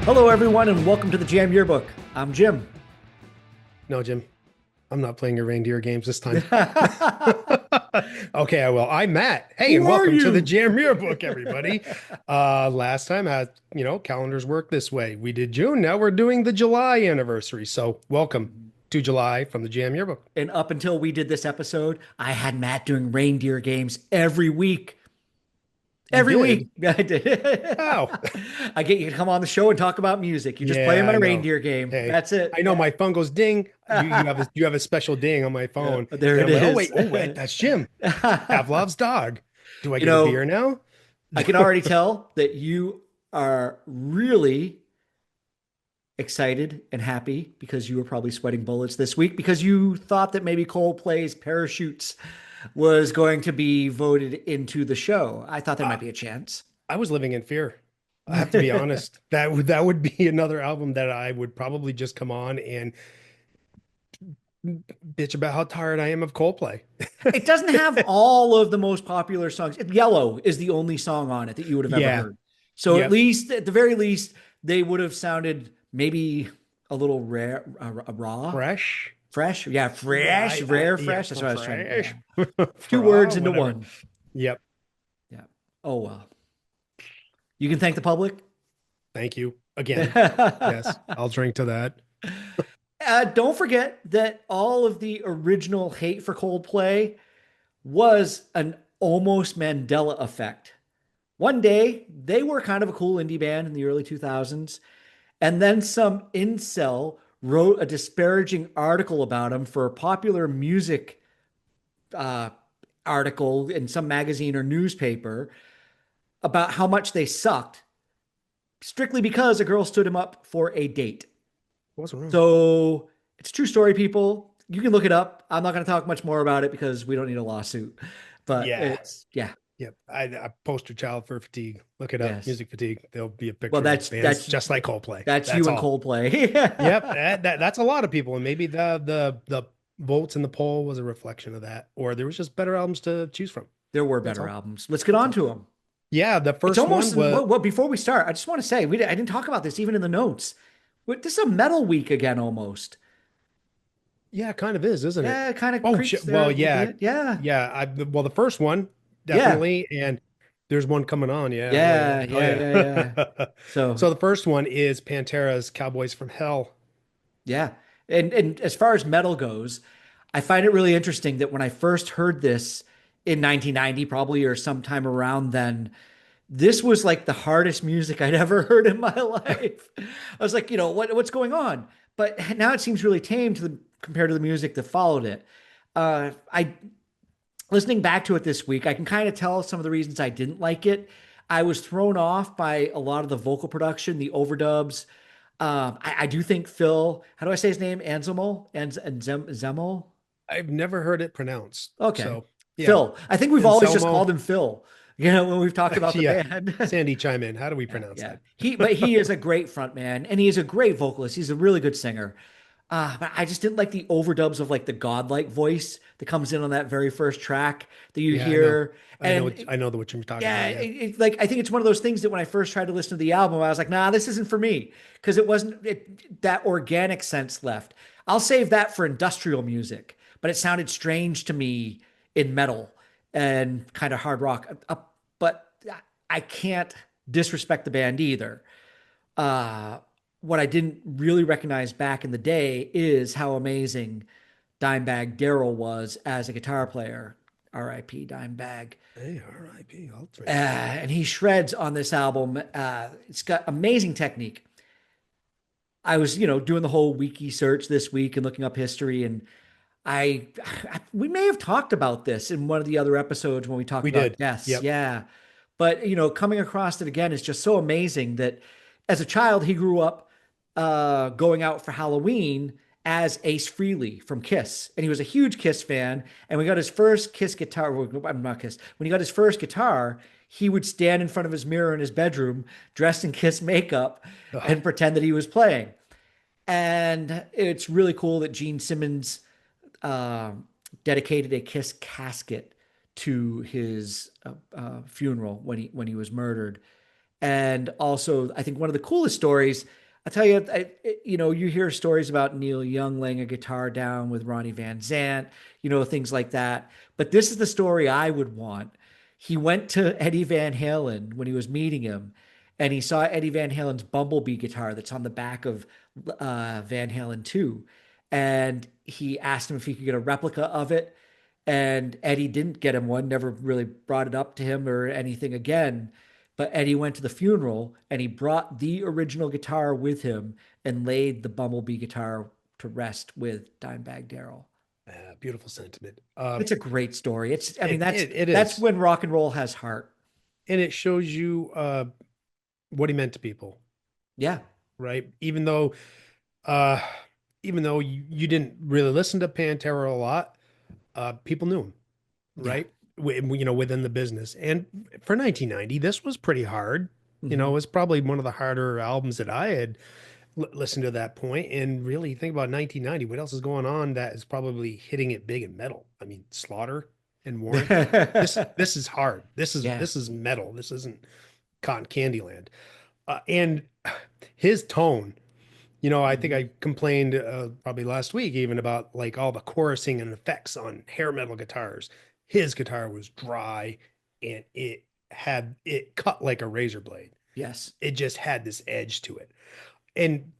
Hello, everyone, and welcome to the Jam Yearbook. I'm Jim. No, Jim, I'm not playing your reindeer games this time. Okay, I will. I'm Matt. Hey, Who and are welcome to the you? Jam Yearbook, everybody. Last time, calendars work this way. We did June. Now we're doing the July anniversary. So welcome to July from the Jam Yearbook. And up until we did this episode, I had Matt doing reindeer games every week. You Every did? week. I did. Oh, I get you to come on the show and talk about music. You just play yeah, him in I a know. reindeer game. Hey, That's it. I know my phone goes ding. You have a special ding on my Yeah, phone, there and it I'm like, is. oh wait, that's Jim. Pavlov's dog. Do I You get a know, beer now? I can already tell that you are really excited and happy because you were probably sweating bullets this week because you thought that maybe Coldplay's Parachutes was going to be voted into the show. I thought there Uh, might be a chance. I was living in fear. I have to be honest. That would be another album that I would probably just come on and bitch about how tired I am of Coldplay. It doesn't have all of the most popular songs. Yellow is the only song on it that you would have ever Yeah. heard. So at Yep. least, at the very least, they would have sounded maybe a little rare, raw, Fresh. fresh. Yeah, Yeah, fresh, rare, yeah, fresh. That's what I was trying to. Yeah, fresh. two Fra, words into whatever. one. Yep. Yeah. Oh well. You can thank the public. Thank you again. Yes, I'll drink to that. Don't forget that all of the original hate for Coldplay was an almost Mandela effect. One day, they were kind of a cool indie band in the early 2000s, and then some incel wrote a disparaging article about them for a popular music uh, article in some magazine or newspaper about how much they sucked, strictly because a girl stood him up for a date. What's wrong? So it's a true story, people. You can look it up. I'm not going to talk much more about it because we don't need a lawsuit. But Yeah. it's yeah, Yep. I poster child for fatigue. Look it up. yes. Music fatigue. There'll be a Well, picture of that's bands that's just like Coldplay. that's That's you and all. Coldplay. Yep, that's a lot of people, and maybe the votes in the poll was a reflection of that, or there was just better albums to choose from. There were That's better all. albums. Let's get That's on all. to them. Yeah, the It's first one almost was what before we start. I just want to say I didn't talk about this even in the notes. This is a metal week again, almost. yeah, it kind of is, isn't it? Yeah, it kind of Oh creeps shit. there a Well, little yeah, bit. Yeah, yeah. Well, the first one yeah, definitely, and there's one coming on. Yeah. Oh yeah. yeah, Oh yeah, yeah, yeah. yeah. So So the first one is Pantera's "Cowboys from Hell." yeah, and as far as metal goes, I find it really interesting that when I first heard this in 1990, probably or sometime around then, this was like the hardest music I'd ever heard in my life. I was like, what's going on? But now it seems really tame compared to the music that followed it. I listening back to it this week, I can kind of tell some of the reasons I didn't like it. I was thrown off by a lot of the vocal production, the overdubs. I do think Phil, how do I say his name? Anselmo and Zemo. I've never heard it pronounced. Okay, So yeah, Phil. I think we've always just called Anselmo. him Phil. When we've talked about the Yeah, band. Sandy, chime in. How do we Yeah, pronounce yeah. that? But he is a great front man, and he is a great vocalist. He's a really good singer. But I just didn't like the overdubs of like the godlike voice that comes in on that very first track that you Yeah, I know. hear. And I know what you're talking yeah, about. Yeah. like I think it's one of those things that when I first tried to listen to the album, I was like, nah, this isn't for me because it wasn't that organic sense left. I'll save that for industrial music, but it sounded strange to me in metal and kind of hard rock. But I can't disrespect the band either. Uh, what I didn't really recognize back in the day is how amazing Dimebag Darrell was as a guitar player. R.I.P. Dimebag. Hey, R.I.P. I'll drink to that. And he shreds on this album. It's got amazing technique. I was, doing the whole wiki search this week and looking up history, and I we may have talked about this in one of the other episodes when we talked We about did. deaths. Yep. Yeah. But, coming across it again is just so amazing that as a child, he grew up going out for Halloween as Ace Frehley from Kiss. And he was a huge Kiss fan. And we got his first Kiss guitar. I'm not Kiss. When he got his first guitar, he would stand in front of his mirror in his bedroom, dressed in Kiss makeup, Ugh. and pretend that he was playing. And it's really cool that Gene Simmons uh, dedicated a Kiss casket to his funeral when he was murdered. And also, I think one of the coolest stories, I tell you, you hear stories about Neil Young laying a guitar down with Ronnie Van Zant, things like that. But this is the story I would want. He went to Eddie Van Halen when he was meeting him, and he saw Eddie Van Halen's Bumblebee guitar that's on the back of Van Halen 2. And he asked him if he could get a replica of it. And Eddie didn't get him one, never really brought it up to him or anything again. But Eddie went to the funeral and he brought the original guitar with him and laid the Bumblebee guitar to rest with Dimebag Darrell. Beautiful sentiment. It's a great story. I mean, It that's is, when rock and roll has heart. and it shows you what he meant to people, Yeah. right? Uh, even though you didn't really listen to Pantera a lot, people knew him, Yeah. right? Within the business. And for 1990, this was pretty hard. It Hmm. was probably one of the harder albums that I had listened to that point. And really think about 1990, what else is going on that is probably hitting it big in metal? I mean, Slaughter and Warrant. This is hard. Yeah. This is metal. This isn't Cotton Candy Land. And his tone, I think Mhm. I complained probably last week even about like all the chorusing and effects on hair metal guitars. His guitar was dry and it cut like a razor blade. Yes. It just had this edge to it. And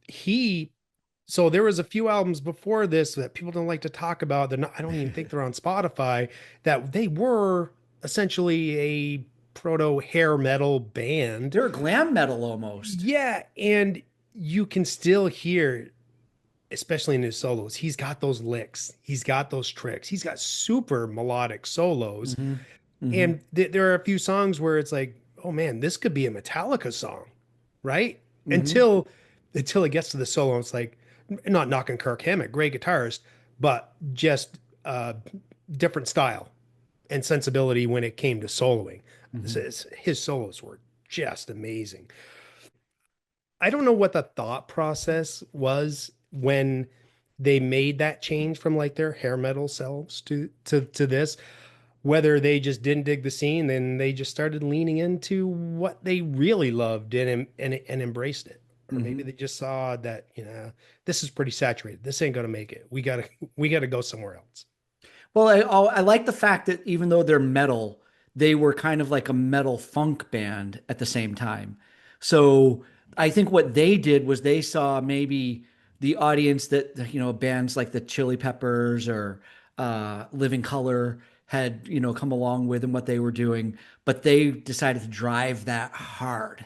so there was a few albums before this that people don't like to talk about. I don't even think they're on Spotify, that they were essentially a proto hair metal band. They're glam metal almost. Yeah, and you can still hear, especially in his solos, he's got those licks, he's got those tricks, he's got super melodic solos. Hmm. Hmm. And there are a few songs where it's like, oh man, this could be a Metallica song, right? Hmm. Until it gets to the solo, it's like, not knocking Kirk Hammett, great guitarist, but just different style and sensibility when it came to soloing. Hmm. His solos were just amazing. I don't know what the thought process was when they made that change from like their hair metal selves to this, whether they just didn't dig the scene and they just started leaning into what they really loved and embraced it. Or maybe Hmm. they just saw that, this is pretty saturated. This ain't gonna make it. We gotta go somewhere else. Well, I like the fact that even though they're metal, they were kind of like a metal funk band at the same time. So I think what they did was they saw maybe the audience that, bands like the Chili Peppers or Living Color had, come along with and what they were doing, but they decided to drive that hard,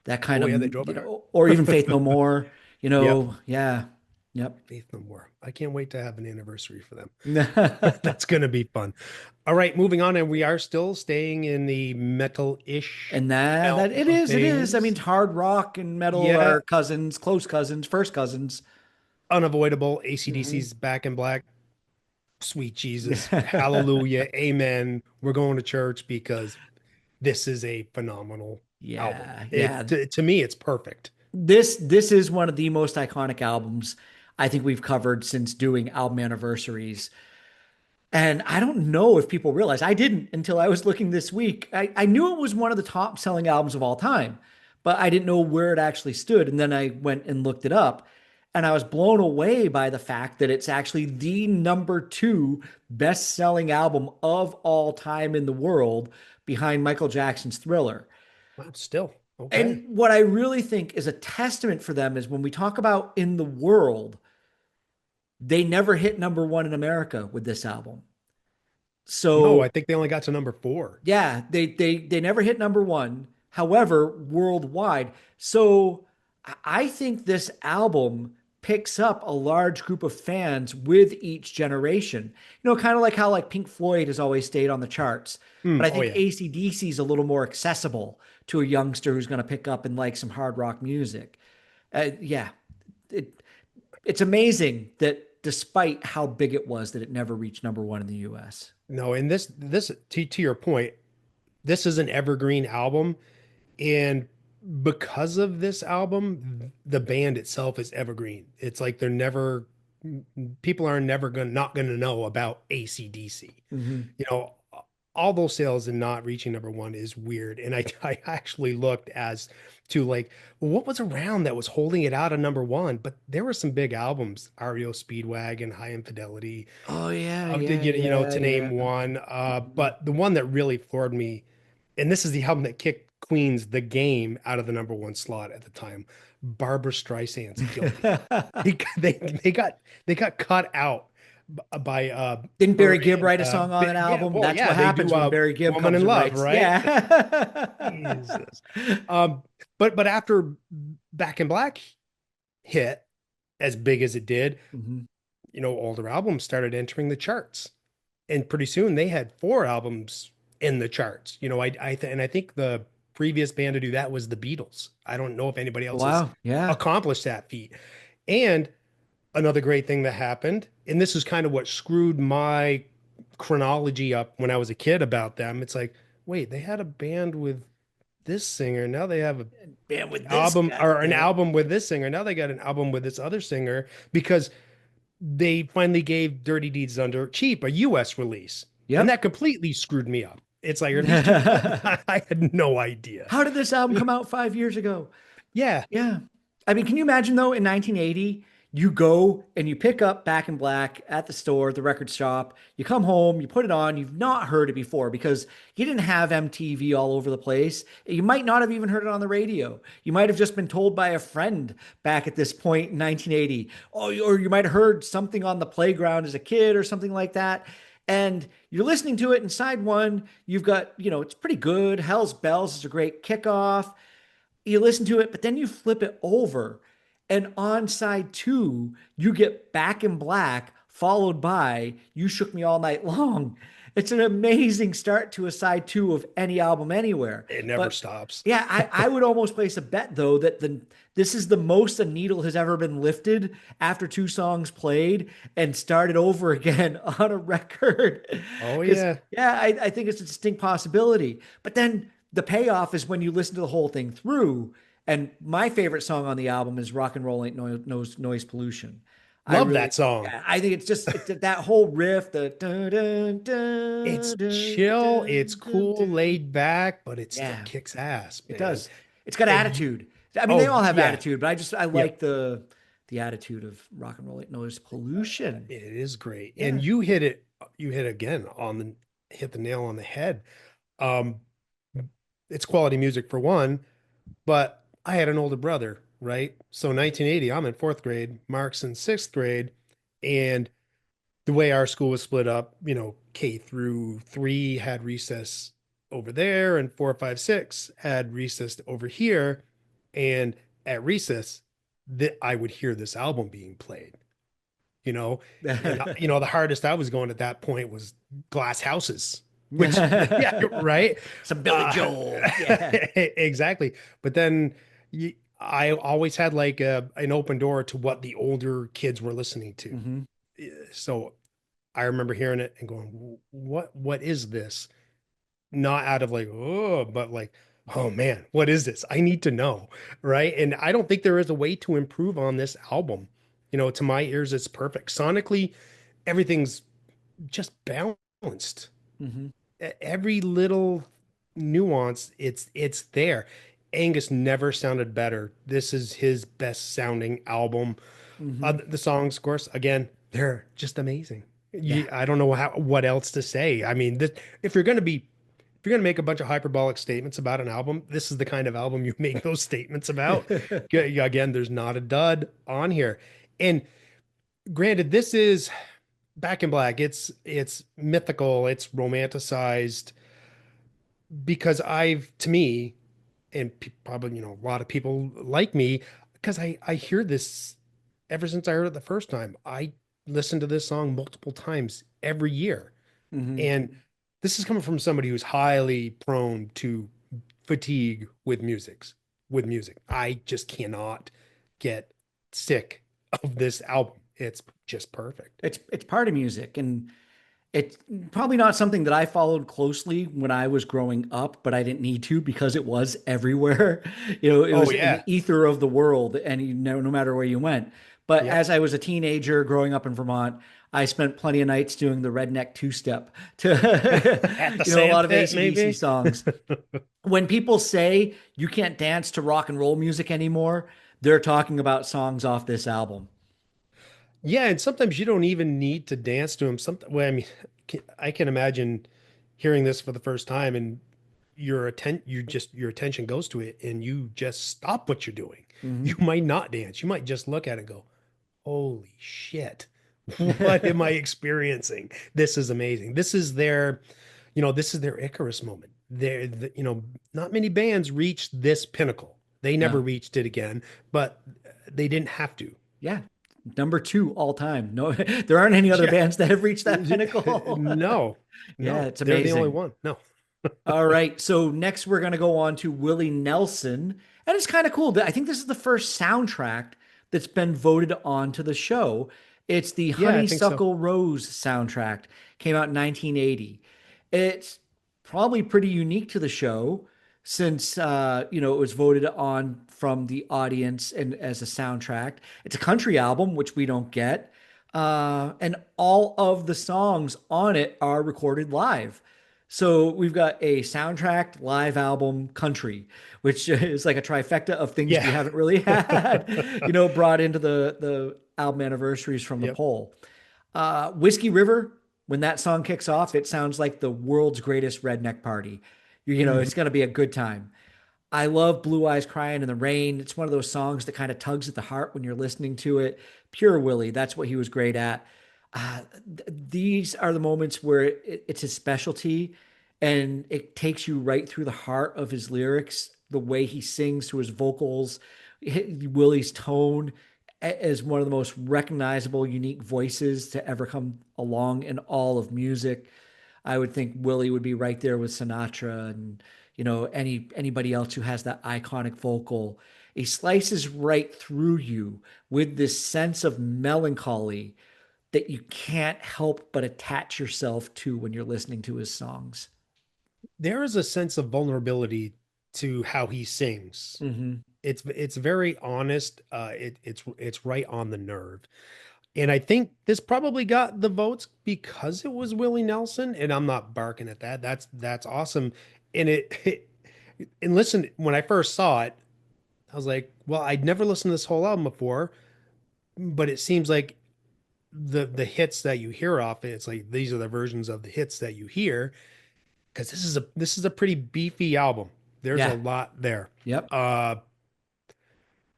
that kind Oh of, yeah, they drove it hard. or even Faith No More, Yep. yeah. Yep. Faith No More. I can't wait to have an anniversary for them. And That's gonna be fun. All right, moving on, and we are still staying in the metal-ish that realm it of is, it is. I mean, things. hard rock and metal Yeah, are cousins, close cousins, first cousins. unavoidable. Hmm. AC/DC's Back in Black. Sweet Jesus. Hallelujah. Amen. We're going to church because this is a phenomenal album. Yeah, It yeah. to me, it's perfect. This is one of the most iconic albums I think we've covered since doing album anniversaries. And I don't know if people realize, I didn't until I was looking this week. I knew it was one of the top selling albums of all time, but I didn't know where it actually stood. And then I went and looked it up, and I was blown away by the fact that it's actually the number two best selling album of all time in the world behind Michael Jackson's Thriller. Wow, still okay. And what I really think is a testament for them is when we talk about in the world, they never hit number one in America with this album. No, So I think they only got to number four. yeah, they never hit number one. However, worldwide. So I think this album picks up a large group of fans with each generation. Kind of like how like Pink Floyd has always stayed on the charts. But I Oh think yeah. AC/DC is a little more accessible to a youngster who's going to pick up and like some hard rock music. Yeah, it, it's amazing that despite how big it was, that it never reached number one in the US. No, and this to your point, this is an evergreen album, and because of this album, the band itself is evergreen. It's like they're never people are never gonna not gonna know about AC/DC. Hmm. You know, all those sales and not reaching number one is weird. And I actually looked as to like, well, what was around that was holding it out of number one? But there were some big albums, REO Speedwagon, High Infidelity, Oh yeah, yeah, to yeah, name yeah. one. Mhm. But the one that really floored me, and this is the album that kicked Queen's The Game out of the number one slot at the time, Barbara Streisand's Guilty. They got cut out by Didn't her Barry Gibb and write a song on that yeah, album? well, That's yeah, what they do happens when Barry Gibb Woman comes in and Love, writes. right? Yeah. Jesus. Um, but after Back in Black hit as big as it did, Mhm. older albums started entering the charts. And pretty soon they had four albums in the charts. And I think the previous band to do that was the Beatles. I don't know if anybody else has Wow. Yeah. accomplished that feat. And another great thing that happened, and this is kind of what screwed my chronology up when I was a kid about them. It's like, wait, they had a band with this singer. Now they have a Band with this album guy. or an Yep. album with this singer. Now they got an album with this other singer because they finally gave Dirty Deeds Under Cheap a US release. And that Yep. completely screwed me up. It's like, are these two related? I had no idea. How did this album come out 5 years ago? Yeah. Yeah. I mean, can you imagine though, in 1980, you go and you pick up Back in Black at the store, the record shop, you come home, you put it on, you've not heard it before because you didn't have MTV all over the place. You might not have even heard it on the radio. You might have just been told by a friend back at this point in 1980. Oh, or you might have heard something on the playground as a kid or something like that. And you're listening to it inside one, you've got, it's pretty good. Hell's Bells is a great kickoff. You listen to it, but then you flip it over, and on side two, you get Back in Black, followed by You Shook Me All Night Long. It's an amazing start to a side two of any album anywhere. It never But stops. yeah, I would almost place a bet though that this is the most a needle has ever been lifted after two songs played and started over again on a record. Oh, Because yeah. yeah, I think it's a distinct possibility. But then the payoff is when you listen to the whole thing through. And my favorite song on the album is Rock and Roll Ain't Noise Pollution. I Love really, that song. yeah, I think it's that whole riff, the dun, dun, It's dun, dun, chill, dun, it's dun, cool, dun. laid back, but it still Yeah, kicks ass, it man. does. It's got And you, attitude. I mean, they oh, all have yeah. attitude, but I like Yep. the attitude of Rock and Roll Ain't Noise Pollution. It is great. Yeah. And you hit again hit the nail on the head. Um, it's quality music for one, but I had an older brother, right? So 1980, I'm in fourth grade, Mark's in sixth grade, and the way our school was split up, K through three had recess over there, and four, five, six had recess over here. And at recess, that I would hear this album being played, you know, and the hardest I was going at that point was Glass Houses, which yeah, right. Some Billy Uh, Joel. Yeah. exactly. But then I always had like an open door to what the older kids were listening to. Hmm. So I remember hearing it and going, what is this? Not out of like, oh, but like, oh man, what is this? I need to know. Right. And I don't think there is a way to improve on this album. To my ears, it's perfect. Sonically, everything's just balanced. Hmm. Every little nuance, it's there. Angus never sounded better. This is his best sounding album. Hmm. The songs, of course, again, they're just amazing. Yeah. I don't know what else to say. I mean, if you're gonna make a bunch of hyperbolic statements about an album, this is the kind of album you make those statements about. Again, there's not a dud on here. And granted, this is Back in Black. It's mythical, it's romanticized because to me, and probably, a lot of people like me, because I hear this ever since I heard it the first time. I listen to this song multiple times every year. Hmm. And this is coming from somebody who's highly prone to fatigue with music. I just cannot get sick of this album. It's just perfect. It's part of music, and it's probably not something that I followed closely when I was growing up, but I didn't need to because it was everywhere. It Oh was in the yeah. ether of the world, and no matter where you went. But Yep. as I was a teenager growing up in Vermont, I spent plenty of nights doing the redneck two-step to, At the a lot sand of pit, AC/DC maybe. songs. When people say you can't dance to rock and roll music anymore, they're talking about songs off this album. Yeah, and sometimes you don't even need to dance to them. Well, I mean, I can imagine hearing this for the first time and your attention goes to it and you just stop what you're doing. You Hmm. might not dance. You might just look at it and go, "Holy shit. What am I experiencing? This is amazing." This is their Icarus moment. Not many bands reached this pinnacle. They never No. reached it again, but they didn't have to. Yeah. Number two all time. No, there aren't any other Yeah. bands that have reached that pinnacle. No, Yeah, no, it's they're the only amazing. one. No. All right. So next we're going to go on to Willie Nelson. And it's kind of cool. I think this is the first soundtrack that's been voted onto the show. It's the Yeah, I think so. Honeysuckle Rose soundtrack. Came out in 1980. It's probably pretty unique to the show since it was voted on from the audience and as a soundtrack. It's a country album, which we don't get. And all of the songs on it are recorded live. So we've got a soundtrack, live album, country, which is like a trifecta of things we Yeah. haven't really had, brought into the album anniversaries from the Yep. poll. Whiskey River, when that song kicks off, it sounds like the world's greatest redneck party. Mhm. It's going to be a good time. I love Blue Eyes Crying in the Rain. It's one of those songs that kind of tugs at the heart when you're listening to it. Pure Willie, that's what he was great at. These are the moments where it's his specialty and it takes you right through the heart of his lyrics, the way he sings to his vocals, Willie's tone as one of the most recognizable, unique voices to ever come along in all of music. I would think Willie would be right there with Sinatra and anybody else who has that iconic vocal. He slices right through you with this sense of melancholy that you can't help but attach yourself to when you're listening to his songs. There is a sense of vulnerability to how he sings. Hmm. It's very honest. It's right on the nerve. And I think this probably got the votes because it was Willie Nelson. And I'm not barking at that. That's awesome. And and listen, when I first saw it, I was like, well, I'd never listened to this whole album before, but it seems like the hits that you hear off it, it's like these are the versions of the hits that you hear because this is a pretty beefy album. There's a Yeah. lot there. Yep. Uh,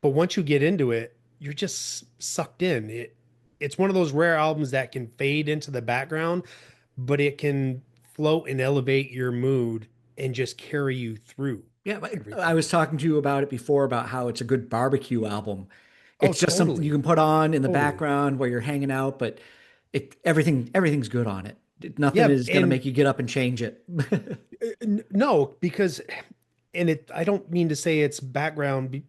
but once you get into it, you're just sucked in. It's one of those rare albums that can fade into the background, but it can float and elevate your mood and just carry you through Yeah. I everything. was talking to you about it before about how it's a good barbecue album. Oh, It's just something you totally. can put on in the Totally. background while you're hanging out, but everything's good on it. Nothing Yeah, is going to and make you get up and change it. no, because I don't mean to say it's background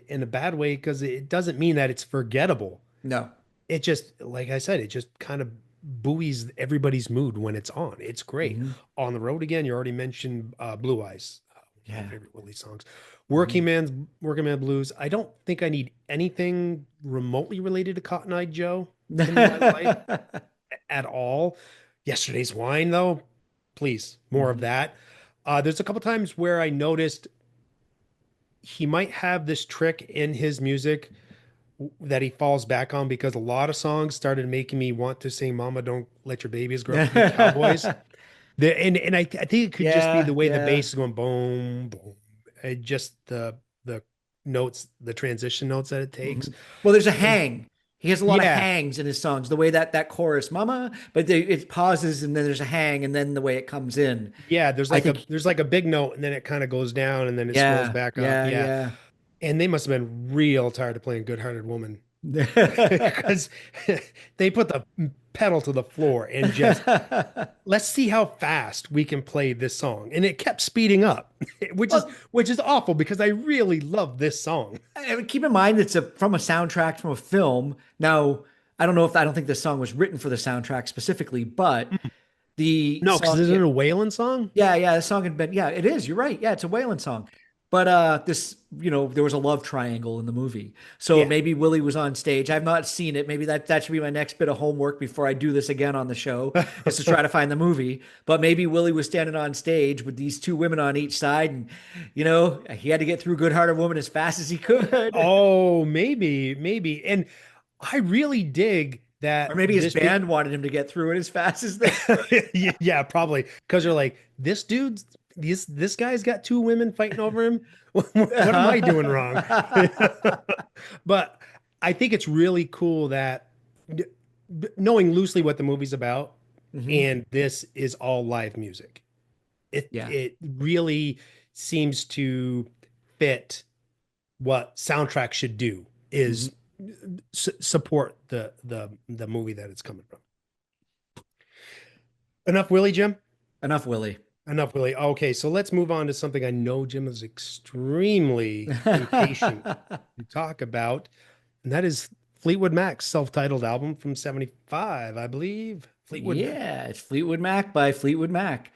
in a bad way because it doesn't mean that it's forgettable. No. It just, like I said, it just kind of buoys everybody's mood when it's on. It's great. Hmm. On the Road Again, you already mentioned Blue Eyes, one of my Yeah. favorite Willie songs. Hmm. Working Man Blues. I don't think I need anything remotely related to Cotton Eye Joe in my life at all. Yesterday's Wine, though, please, more of Hmm. that. There's a couple times where I noticed he might have this trick in his music that he falls back on because a lot of songs started making me want to sing "Mama, Don't Let Your Babies Grow Up to Be Cowboys." I think it could just be the Yeah, way the yeah. bass is going boom, boom, and just the notes, the transition notes that it takes. Mhm. Well, there's a And hang. He has a lot of yeah, hangs in his songs. The way that chorus, "Mama," but it pauses and then there's a hang, and then the way it comes in. yeah, I think, there's like a big note, and then it kind of goes down, and then it swells yeah, back up. yeah, Yeah, yeah. and they must have been real tired of playing Good Hearted Woman because they put the pedal to the floor and just let's see how fast we can play this song. And it kept speeding up, which is Well, awful because I really love this song. I mean, keep in mind it's from a soundtrack from a film. Now, I don't think this song was written for the soundtrack specifically, but the No, because song, isn't it a Waylon song? yeah, yeah, the song had been, yeah, it is. You're right. Yeah, it's a Waylon song. But this, there was a love triangle in the movie. So Yeah. maybe Willie was on stage. I've not seen it. Maybe that should be my next bit of homework before I do this again on the show, is to try to find the movie. But maybe Willie was standing on stage with these two women on each side, and he had to get through Good Hearted Woman as fast as he could. Oh, maybe. And I really dig Or that maybe his this dude. band wanted him to get through it as fast as they Yeah, probably because they're like, this guy's got two women fighting over him. What am I doing wrong? could. But I think it's really cool that knowing loosely what the movie's about, Hmm. and this is all live music. It Yeah. it really seems to fit what soundtrack should do Hmm. is support the movie that it's coming from. Enough, Willie, Jim. Enough, Willie. Enough, Willie. Okay, so let's move on to something I know Jim is extremely impatient to talk about, and that is Fleetwood Mac's self-titled album from '75, I believe. Fleetwood Mac. Yeah, it's Fleetwood Mac by Fleetwood Mac.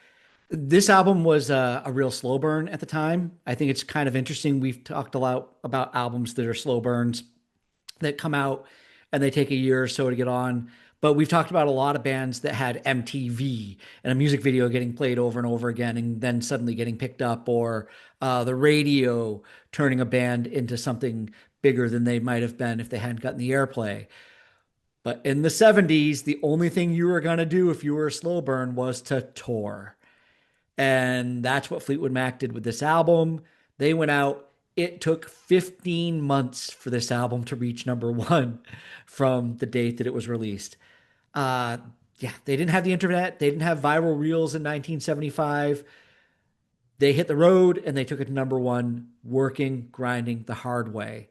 This album was a real slow burn at the time. I think it's kind of interesting. We've talked a lot about albums that are slow burns that come out and they take a year or so to get on. But we've talked about a lot of bands that had MTV and a music video getting played over and over again and then suddenly getting picked up, or the radio turning a band into something bigger than they might have been if they hadn't gotten the airplay. But in the 70s, the only thing you were going to do if you were a slow burn was to tour. And that's what Fleetwood Mac did with this album. They went out. It took 15 months for this album to reach number one from the date that it was released. Uh, yeah, they didn't have the internet. They didn't have viral reels in 1975. They hit the road and they took it to number one, working, grinding the hard way.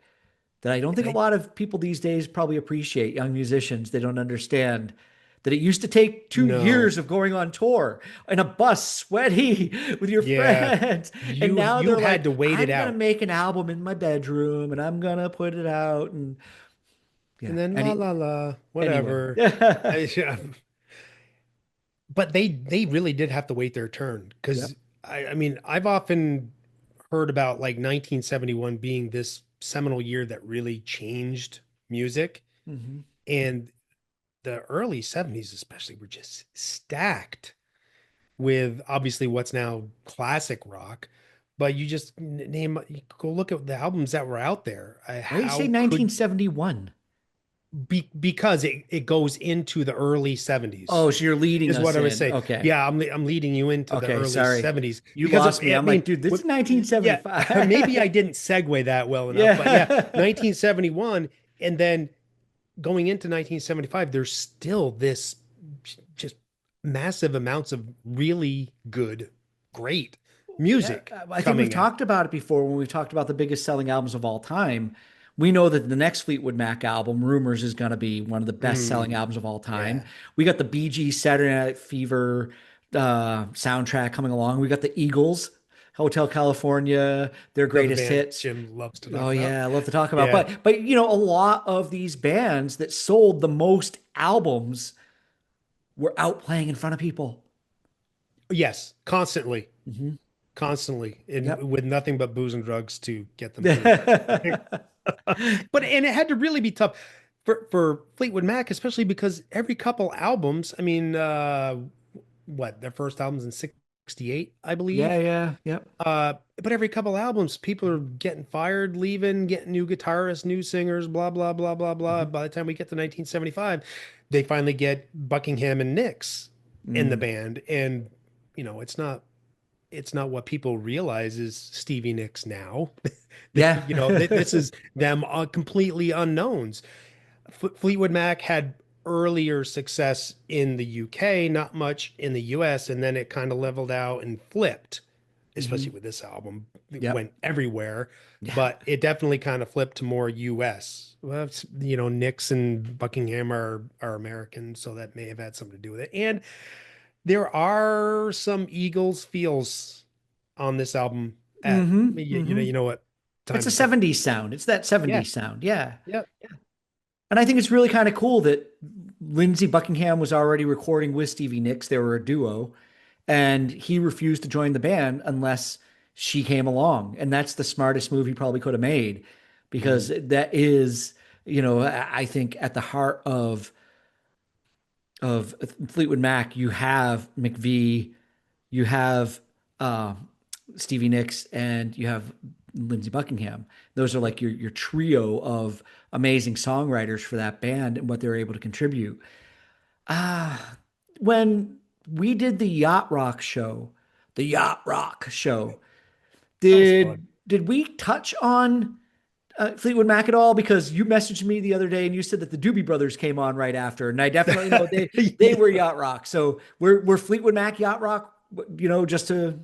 That I don't think And a I lot of people these days probably appreciate, young musicians. They don't understand that it used to take 2 years no, of going on tour in a bus, sweaty with your yeah, friends. And you now you they're had like, to wait it I'm going to out, make an album in my bedroom and I'm going to put it out. And yeah, and then la la la, anyway. whatever. Yeah. But they really did have to wait their turn Yep. because I mean I've often heard about like 1971 being this seminal year that really changed music, Hmm. and the early 70s especially were just stacked with obviously what's now classic rock. But you just name, you go look at the albums that were out there. Why do you say How could 1971? because it goes into the early Oh, 70s so you're leading is what us I would in. say. Okay. Yeah, I'm leading you into the Okay. early Sorry. 70s You because lost me. I I'm like, mean, dude, this is yeah, 1975. maybe I didn't segue that well enough, but yeah, Yeah. 1971, and then going into 1975, there's still this just massive amounts of really good, great Yeah, music I think we've coming out. talked about it before when we've talked about the biggest selling albums of all time. We know that the next Fleetwood Mac album, Rumors, is going to be one of the best selling Mm, albums of all time. yeah, We got the Bee Gees Saturday Night Fever soundtrack coming along. We got the Eagles, Hotel California, their another greatest band hits. Jim loves to Oh talk about. yeah, I love to talk about. Yeah. But a lot of these bands that sold the most albums were out playing in front of people. Yes, constantly, Hmm. constantly, and Yep. with nothing but booze and drugs to get them through it. But and it had to really be tough for Fleetwood Mac, especially because every couple albums, I mean, what their first album's in '68, I Yeah, believe. yeah, yep. But every couple albums, people are getting fired, leaving, getting new guitarists, new singers, blah blah blah blah blah. Mhm. By the time we get to 1975, they finally get Buckingham and Nicks in the Mm. band, and it's not what people realize is Stevie Nicks now. Yeah. This is them completely unknowns. Fleetwood Mac had earlier success in the UK, not much in the US, and then it kind of leveled out and flipped, especially Hmm. with this album. It Yep. went everywhere, Yeah. but it definitely kind of flipped to more US. Well, Nicks and Buckingham are American, so that may have had something to do with it. And there are some Eagles feels on this album at Hmm. Hmm. you know what It's time a to put. 70s sound. It's that Yeah. 70s sound. Yeah. Yeah. And I think it's really kind of cool that Lindsey Buckingham was already recording with Stevie Nicks. They were a duo, and he refused to join the band unless she came along, and that's the smartest move he probably could have made, because Mhm. that is, I think at the heart of Fleetwood Mac, you have McVie, you have uh, Stevie Nicks, and you have Lindsey Buckingham. Those are like your trio of amazing songwriters for that band and what they were able to contribute. Ah, when we did the Yacht Rock show, That was fun. did we touch on Fleetwood Mac at all? Because you messaged me the other day and you said that the Doobie Brothers came on right after, and I definitely know they were Yeah. Yacht Rock. So we're Fleetwood Mac Yacht Rock, just to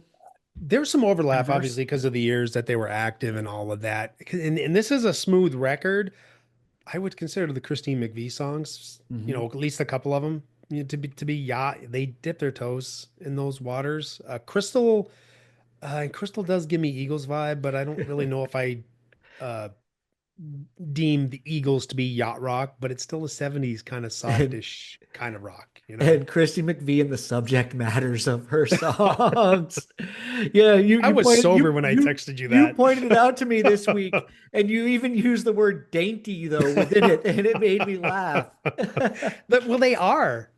There's some overlap, converse. obviously, because of the years that they were active and all of that. And this is a smooth record. I would consider the Christine McVie songs, Hmm. at least a couple of them, to be yacht. They dip their toes in those waters. Crystal does give me Eagles vibe, but I don't really know if I uh, deem the Eagles to be yacht rock. But it's still a '70s kind of And softish kind of rock, you know. and Christy McVie and the subject matters of her songs. Yeah, I you was pointed sober you when I you texted you you that. pointed it out to me this week, and you even used the word dainty though within it, and it made me laugh. Well, they are.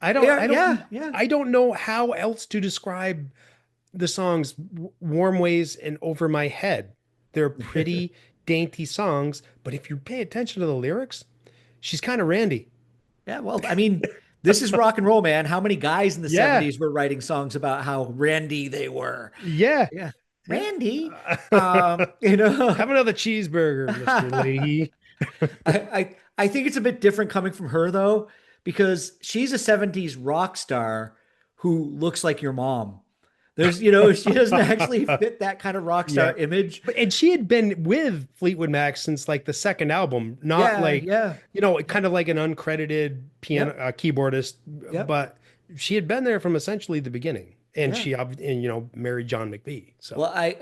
I They don't, are, I yeah, don't, yeah. I don't know how else to describe the songs Warm Ways and Over My Head. They're pretty dainty songs, but if you pay attention to the lyrics, she's kind of Randy. Yeah, well, I mean, this is rock and roll, man. How many guys in the Yeah, 70s were writing songs about how randy they were? yeah, Yeah. yeah. Randy. Have You know, another cheeseburger, Mr. Leahy. I think it's a bit different coming from her though, because she's a 70s rock star who looks like your mom. She doesn't actually fit that kind of rock Yeah. star image. And she had been with Fleetwood Mac since like the second album, not Yeah, like, yeah. kind of like an uncredited piano Yep, keyboardist, yep. but she had been there from essentially the beginning. And Yeah. she married John McVie. So,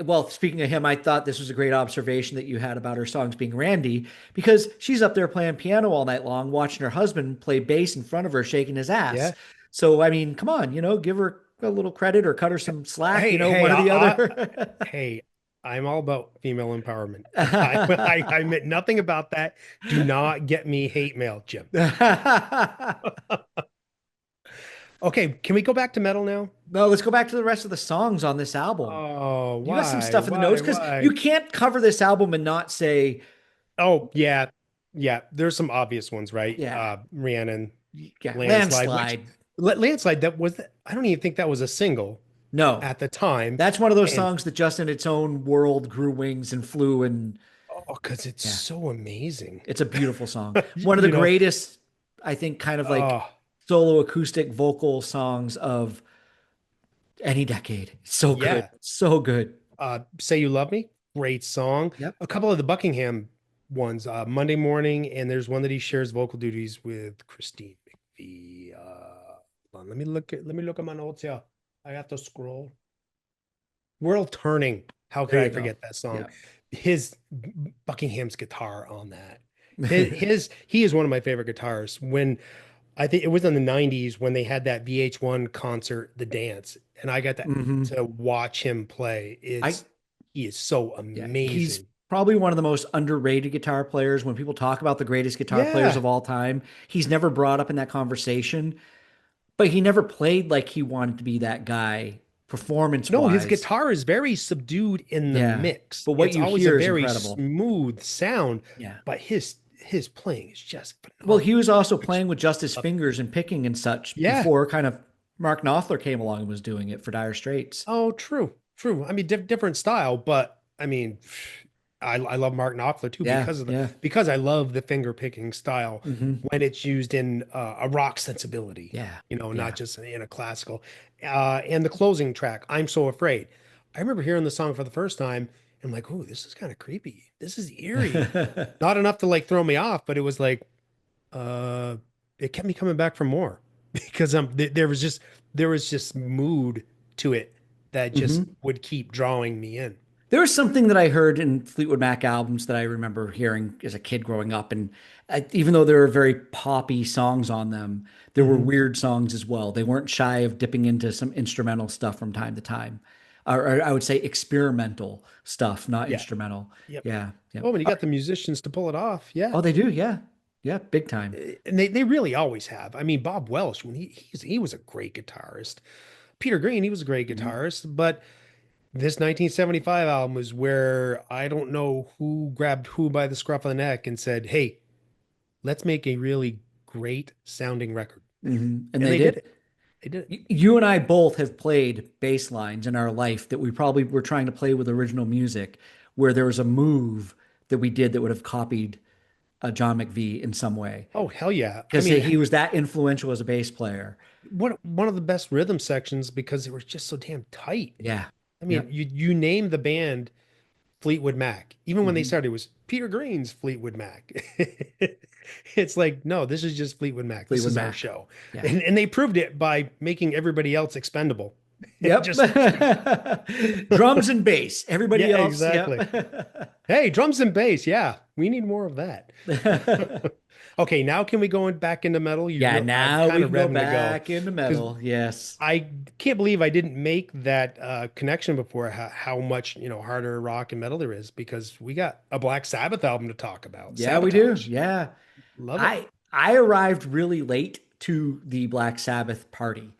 Well, speaking of him, I thought this was a great observation that you had about her songs being Randy, because she's up there playing piano all night long, watching her husband play bass in front of her, shaking his ass. yeah. So, I mean, come on, give her a little credit or cut her some slack, Hey, hey, one or the other. hey, I'm all about female empowerment. I meant nothing about that. Do not get me hate mail, Jim. Okay, can we go back to metal now? No, let's go back to the rest of the songs on this album. Oh, You got some why, stuff in the notes why, because you why? can't cover this album and not say, Oh, yeah. Yeah, there's some obvious ones, right? yeah, Rhiannon, yeah, Landslide, which landslide. Landslide, I don't even think that was a single No, at the time. that's one of those And songs that just in its own world grew wings and flew. And oh, because it's yeah, so amazing. it's a beautiful song. You, One of the you know, greatest, I think, kind of like oh, solo acoustic vocal songs of any decade. So good. yeah. So good. Say You Love Me, great song. Yep. A couple of the Buckingham ones, Monday Morning, and there's one that he shares vocal duties with Christine McVie. Hold on, let me look at my notes here. I have to scroll. World Turning. How could There I you go. forget that song? Yeah. His Buckingham's guitar on that. He is one of my favorite guitarists. When I think it was in the 90s when they had that VH1 concert, The Dance, and I got Hmm. to watch him play. I He is so Yeah, he's amazing. probably one of the most underrated guitar players. When people talk about the greatest guitar players Yeah. of all time, he's never brought up in that conversation, but he never played like he wanted to be that guy performance No, his wise. guitar is very subdued in the Yeah. mix. But what It's you always a hear is very incredible. smooth sound, Yeah. but his playing is just Well, he phenomenal. was also Which playing with just his love it. fingers and picking and such Yeah. before kind of Mark Knopfler came along and was doing it for Dire Straits. Oh, true, true. I mean, different style, but I mean, I love Mark Knopfler too Yeah. Yeah. because I love the finger picking style Hmm. when it's used in a rock sensibility, Yeah. not Yeah. just in a classical. And the closing track, I'm So Afraid. I remember hearing the song for the first time. And I'm like, oh, this is kind of creepy. This is eerie. Not enough to like throw me off, but it was like, uh, it kept me coming back for more because there was just mood to it that just Hmm. would keep drawing me in. There was something that I heard in Fleetwood Mac albums that I remember hearing as a kid growing up, and even though there were very poppy songs on them, there were Mhm. weird songs as well. They weren't shy of dipping into some instrumental stuff from time to time. or I would say experimental stuff, not Yeah. instrumental. Yep. Yeah, yeah. Well, when you got the musicians to pull it off, yeah. Oh, they do. Yeah, yeah, big time. And they really always have. I mean, Bob Welsh, when he was a great guitarist. Peter Green, he was a great Mhm. guitarist, but this 1975 album was where I don't know who grabbed who by the scruff of the neck and said, "Hey, let's make a really great sounding record." And And they they did did. it. They did it. You and I both have played bass lines in our life that we probably were trying to play with original music, where there was a move that we did that would have copied John McVie in some way Oh, hell yeah. I because mean, he was that influential as a bass player. one of the best rhythm sections because it was just so damn tight. Yeah. I mean, Yep. you name the band Fleetwood Mac. Even when they Mhm. started, it was Peter Green's Fleetwood Mac. It's like, no, this is just Fleetwood Mac. This Fleetwood is our Mac. show. Yeah. And they proved it by making everybody else expendable. Yep. Just, Drums and bass. yeah, Everybody else. exactly. Yep. Hey, drums and bass. Yeah, we need more of that. Okay, now can we go back into metal? Yeah, I'm now kind we of can go ready to go back into because metal. Yes. I can't believe I didn't make that connection before how much, harder rock and metal there is because we got a Black Sabbath album to talk about. Yeah, we do. Sabotage. Yeah. Love it. I arrived really late to the Black Sabbath party.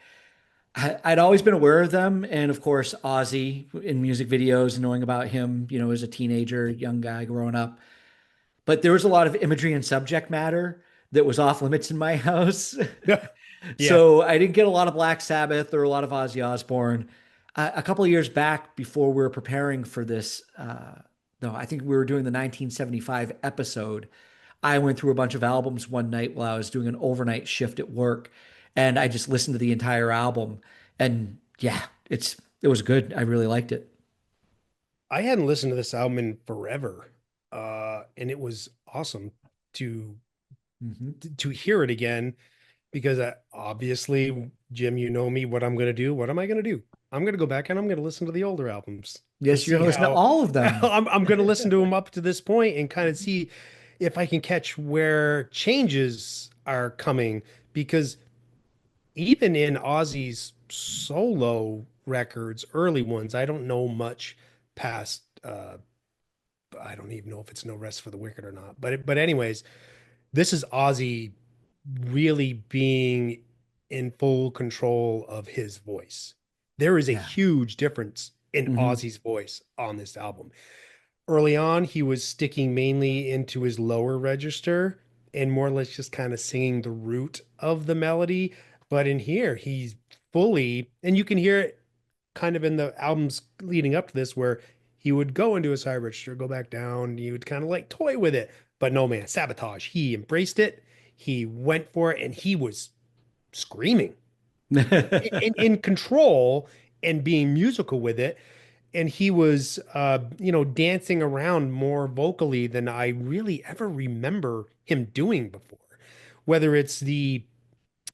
I'd always been aware of them, and of course, Ozzy in music videos, knowing about him, as a teenager, young guy growing up. But there was a lot of imagery and subject matter that was off limits in my house. Yeah. So I didn't get a lot of Black Sabbath or a lot of Ozzy Osbourne. A couple of years back, before we were preparing for this, no, I think we were doing the 1975 episode. I went through a bunch of albums one night while I was doing an overnight shift at work, and I just listened to the entire album. And yeah, it was good. I really liked it. I hadn't listened to this album in forever. And it was awesome to Hmm. to hear it again because obviously, Jim, you know me, what I'm going to do. What am I going to do? I'm going to go back and I'm going to listen to the older albums and Yes, you're see gonna listen to how all of them. I'm going to listen to them up to this point and kind of see if I can catch where changes are coming because even in Ozzy's solo records, early ones, I don't know much past I don't even know if it's No Rest for the Wicked or not. But anyways, this is Ozzy really being in full control of his voice. There is a Yeah. huge difference in Hmm. Ozzy's voice on this album. Early on, he was sticking mainly into his lower register and more or less just kind of singing the root of the melody. But in here, he's fully, and you can hear it kind of in the albums leading up to this, where he would go into his high register, go back down, he would kind of like toy with it. But no, man, Sabotage, he embraced it, he went for it, and he was screaming in control and being musical with it. And he was, dancing around more vocally than I really ever remember him doing before. Whether it's the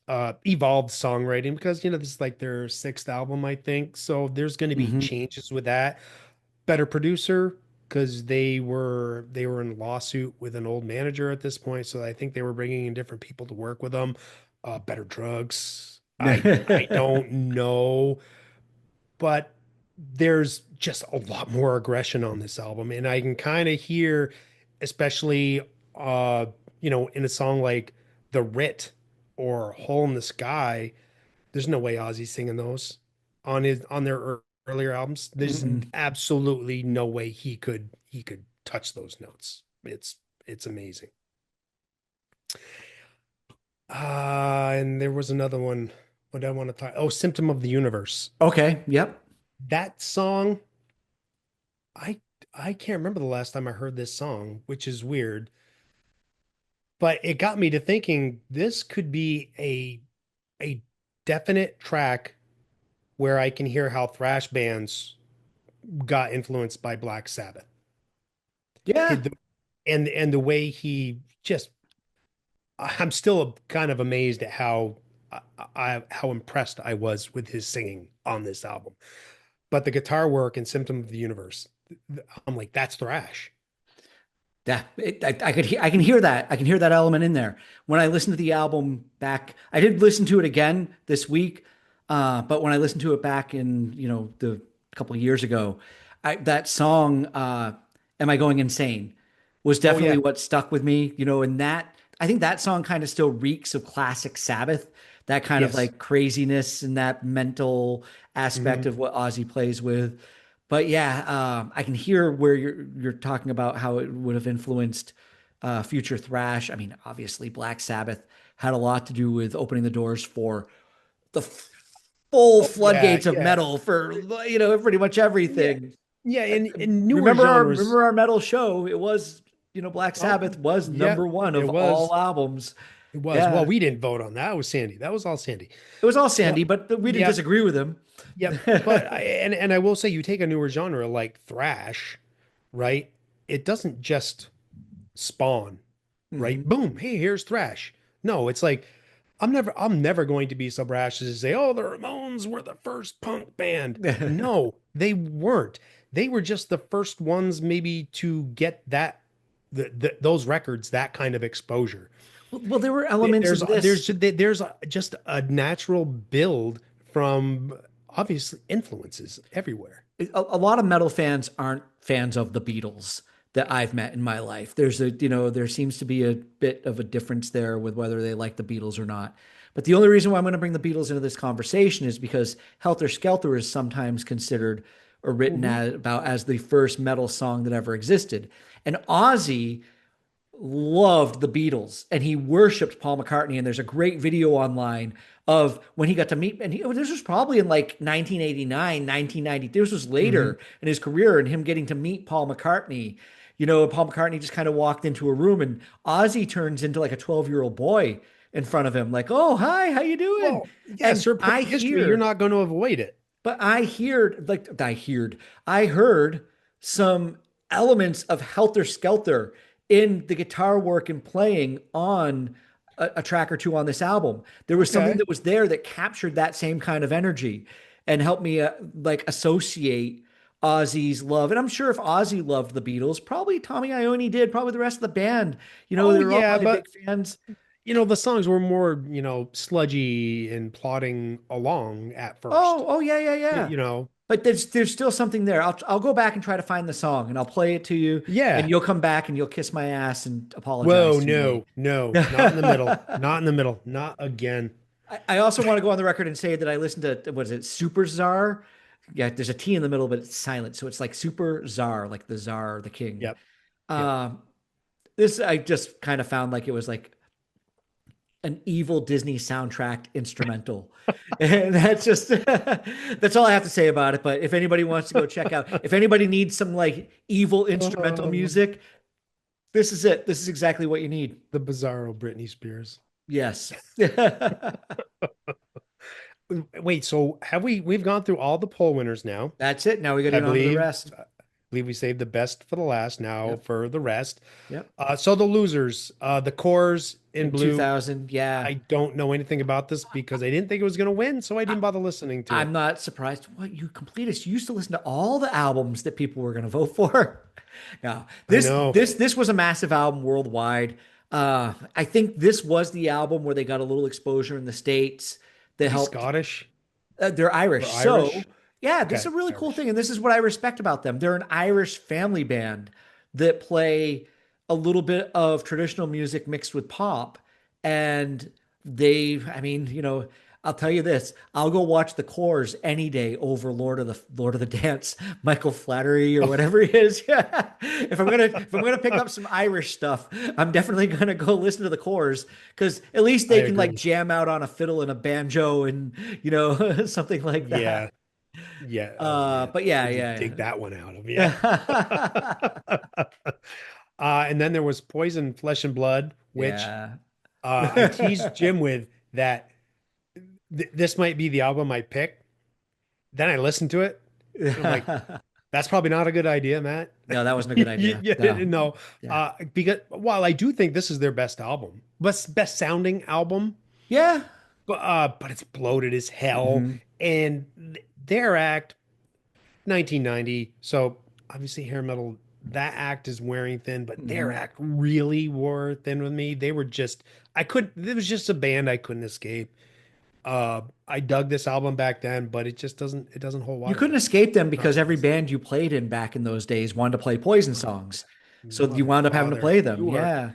evolved songwriting, because this is like their sixth album, I think. So there's going to be Hmm. changes with that. Better producer, because they were in a lawsuit with an old manager at this point. So I think they were bringing in different people to work with them. Better drugs. I don't know, but there's just a lot more aggression on this album, and I can kind of hear, especially in a song like "The Writ" or "Hole in the Sky." There's no way Ozzy's singing those on their earlier albums. There's Mm-mm. absolutely no way he could touch those notes. It's amazing. And there was another one. What I want to talk. Oh, "Symptom of the Universe." Okay. Yep. That song, I I can't remember the last time I heard this song, which is weird, but it got me to thinking this could be a definite track where I can hear how thrash bands got influenced by Black Sabbath. Yeah. It- and the way he just I'm still kind of amazed at how impressed I was with his singing on this album. But the guitar work in Symptom of the Universe, I'm like, that's thrash. Yeah, I can hear that. I can hear that element in there. When I listened to the album back, I did listen to it again this week. But when I listened to it back in, the a couple of years ago. That song, "Am I Going Insane," was Oh definitely yeah. what stuck with me. And that I think that song kind of still reeks of classic Sabbath. That kind of Yes. like craziness and that mental aspect Hmm. of what Ozzy plays with. But yeah, I can hear where you're talking about how it would have influenced future thrash. I mean, obviously, Black Sabbath had a lot to do with opening the doors for the full Oh yeah, floodgates of yeah. metal for pretty much Yeah. everything. Yeah, Uh, in newer Remember our genres. remember our metal show? It was Black Oh, Sabbath was yeah, number one it of all was. albums. It was. Well, Yeah, we didn't vote on that. It was Sandy. That was all Sandy. it was all Well, Sandy, but we didn't yep, disagree with him. yep. But and I will say, you take a newer genre like thrash, right? It doesn't just spawn, right? Hmm. Boom, hey, here's thrash. No, it's like I'm never going to be so brash as to say, oh, the Ramones were the first punk band. No, they weren't. They were just the first ones maybe to get those records, that kind of exposure. Well, there were elements There's of this. just a natural build from obviously influences everywhere. A lot of metal fans aren't fans of the Beatles that I've met in my life. There seems to be a bit of a difference there with whether they like the Beatles or not. But the only reason why I'm going to bring the Beatles into this conversation is because Helter Skelter is sometimes considered or written Hmm. about as the first metal song that ever existed. And Ozzy loved the Beatles and he worshiped Paul McCartney. And there's a great video online of when he got to meet, and this was probably in like 1989, 1990. This was Hmm. later in his career and him getting to meet Paul McCartney. Paul McCartney just kind of walked into a room and Ozzy turns into like a 12-year-old boy in front of him, like, "Oh, hi, how you doing?" Well, yeah, And sir, put I history, you're hear not going to avoid it. but I heard some elements of Helter Skelter in the guitar work and playing on a track or two on this album. There was something Okay. that was there that captured that same kind of energy and helped me like associate Ozzy's love. And I'm sure if Ozzy loved the Beatles, probably Tommy Iommi did, probably the rest of the band. Oh They were all yeah, probably but big fans. the songs were more, sludgy and plodding along at first. Oh, yeah, yeah, Y- yeah. You know, But there's still something there. I'll go back and try to find the song and I'll play it to you and yeah. you'll come back and you'll kiss my ass and Whoa, apologize to me. no, no, not in the middle. Not in the middle. Not again. I also want to go on the record and say that I listened to what is it, Super Czar? Yeah, there's a T in the middle, but it's silent. So it's like Super Czar, like the Czar, the king. Yep. Yep. Um, this I just kind of found like it was like an evil Disney soundtrack instrumental. And that's just that's all I have to say about it. But if anybody wants to go check out, if anybody needs some like evil instrumental Oh, music, this is it. This is exactly what you need. the bizarro Britney Spears. Yes. That's Wait, so we've gone through all the poll winners now. it. Now we got to I get on to the believe rest. believe we saved the best for the last now Yep. for the rest. Yep. So the losers, the Corrs in In blue. 2000. Yeah. I don't know anything about this because I didn't think it was going to win, so I I, didn't bother listening to I'm it. not surprised. What you completists you used to listen to all the albums that people were going to vote for. No, I this know. this this was a massive album worldwide. I think this was the album where they got a little exposure in the States that Are they helped. Scottish They're or Irish. So, Irish? yeah, this is Okay, a really cool Irish. thing. And this is what I respect about them. They're an Irish family band that play a little bit of traditional music mixed with pop. And I mean, I'll tell you this, I'll go watch the Corrs any day over Lord of the Dance, Michael Flattery or whatever he is. Yeah. If I'm gonna pick up some Irish stuff, I'm definitely gonna go listen to the Corrs because at least I they can like agree. jam out on a fiddle and a banjo and something like that. Yeah, yeah. Oh man, But I yeah, just dig yeah, that one out of you. yeah. And then there was Poison, Flesh and Blood, which Yeah. I teased Jim with that this might be the album I pick. Then I listened to it. And I'm like, that's probably not a good idea, Matt. No, that wasn't a good idea. No. No, Yeah. because while I do think this is their best album, best sounding album, Yeah. but it's bloated as hell. Hmm. And their act, 1990. So obviously hair metal, that act is wearing thin, but their Hmm. act really wore thin with me. They were just, I couldn't, it was just a band I couldn't escape. I dug this album back then, but it doesn't hold You water couldn't now. escape them Not because like every this. band you played in back in those days wanted to play Poison songs. So you Mother, wound up having to father, play them. you are. Yeah.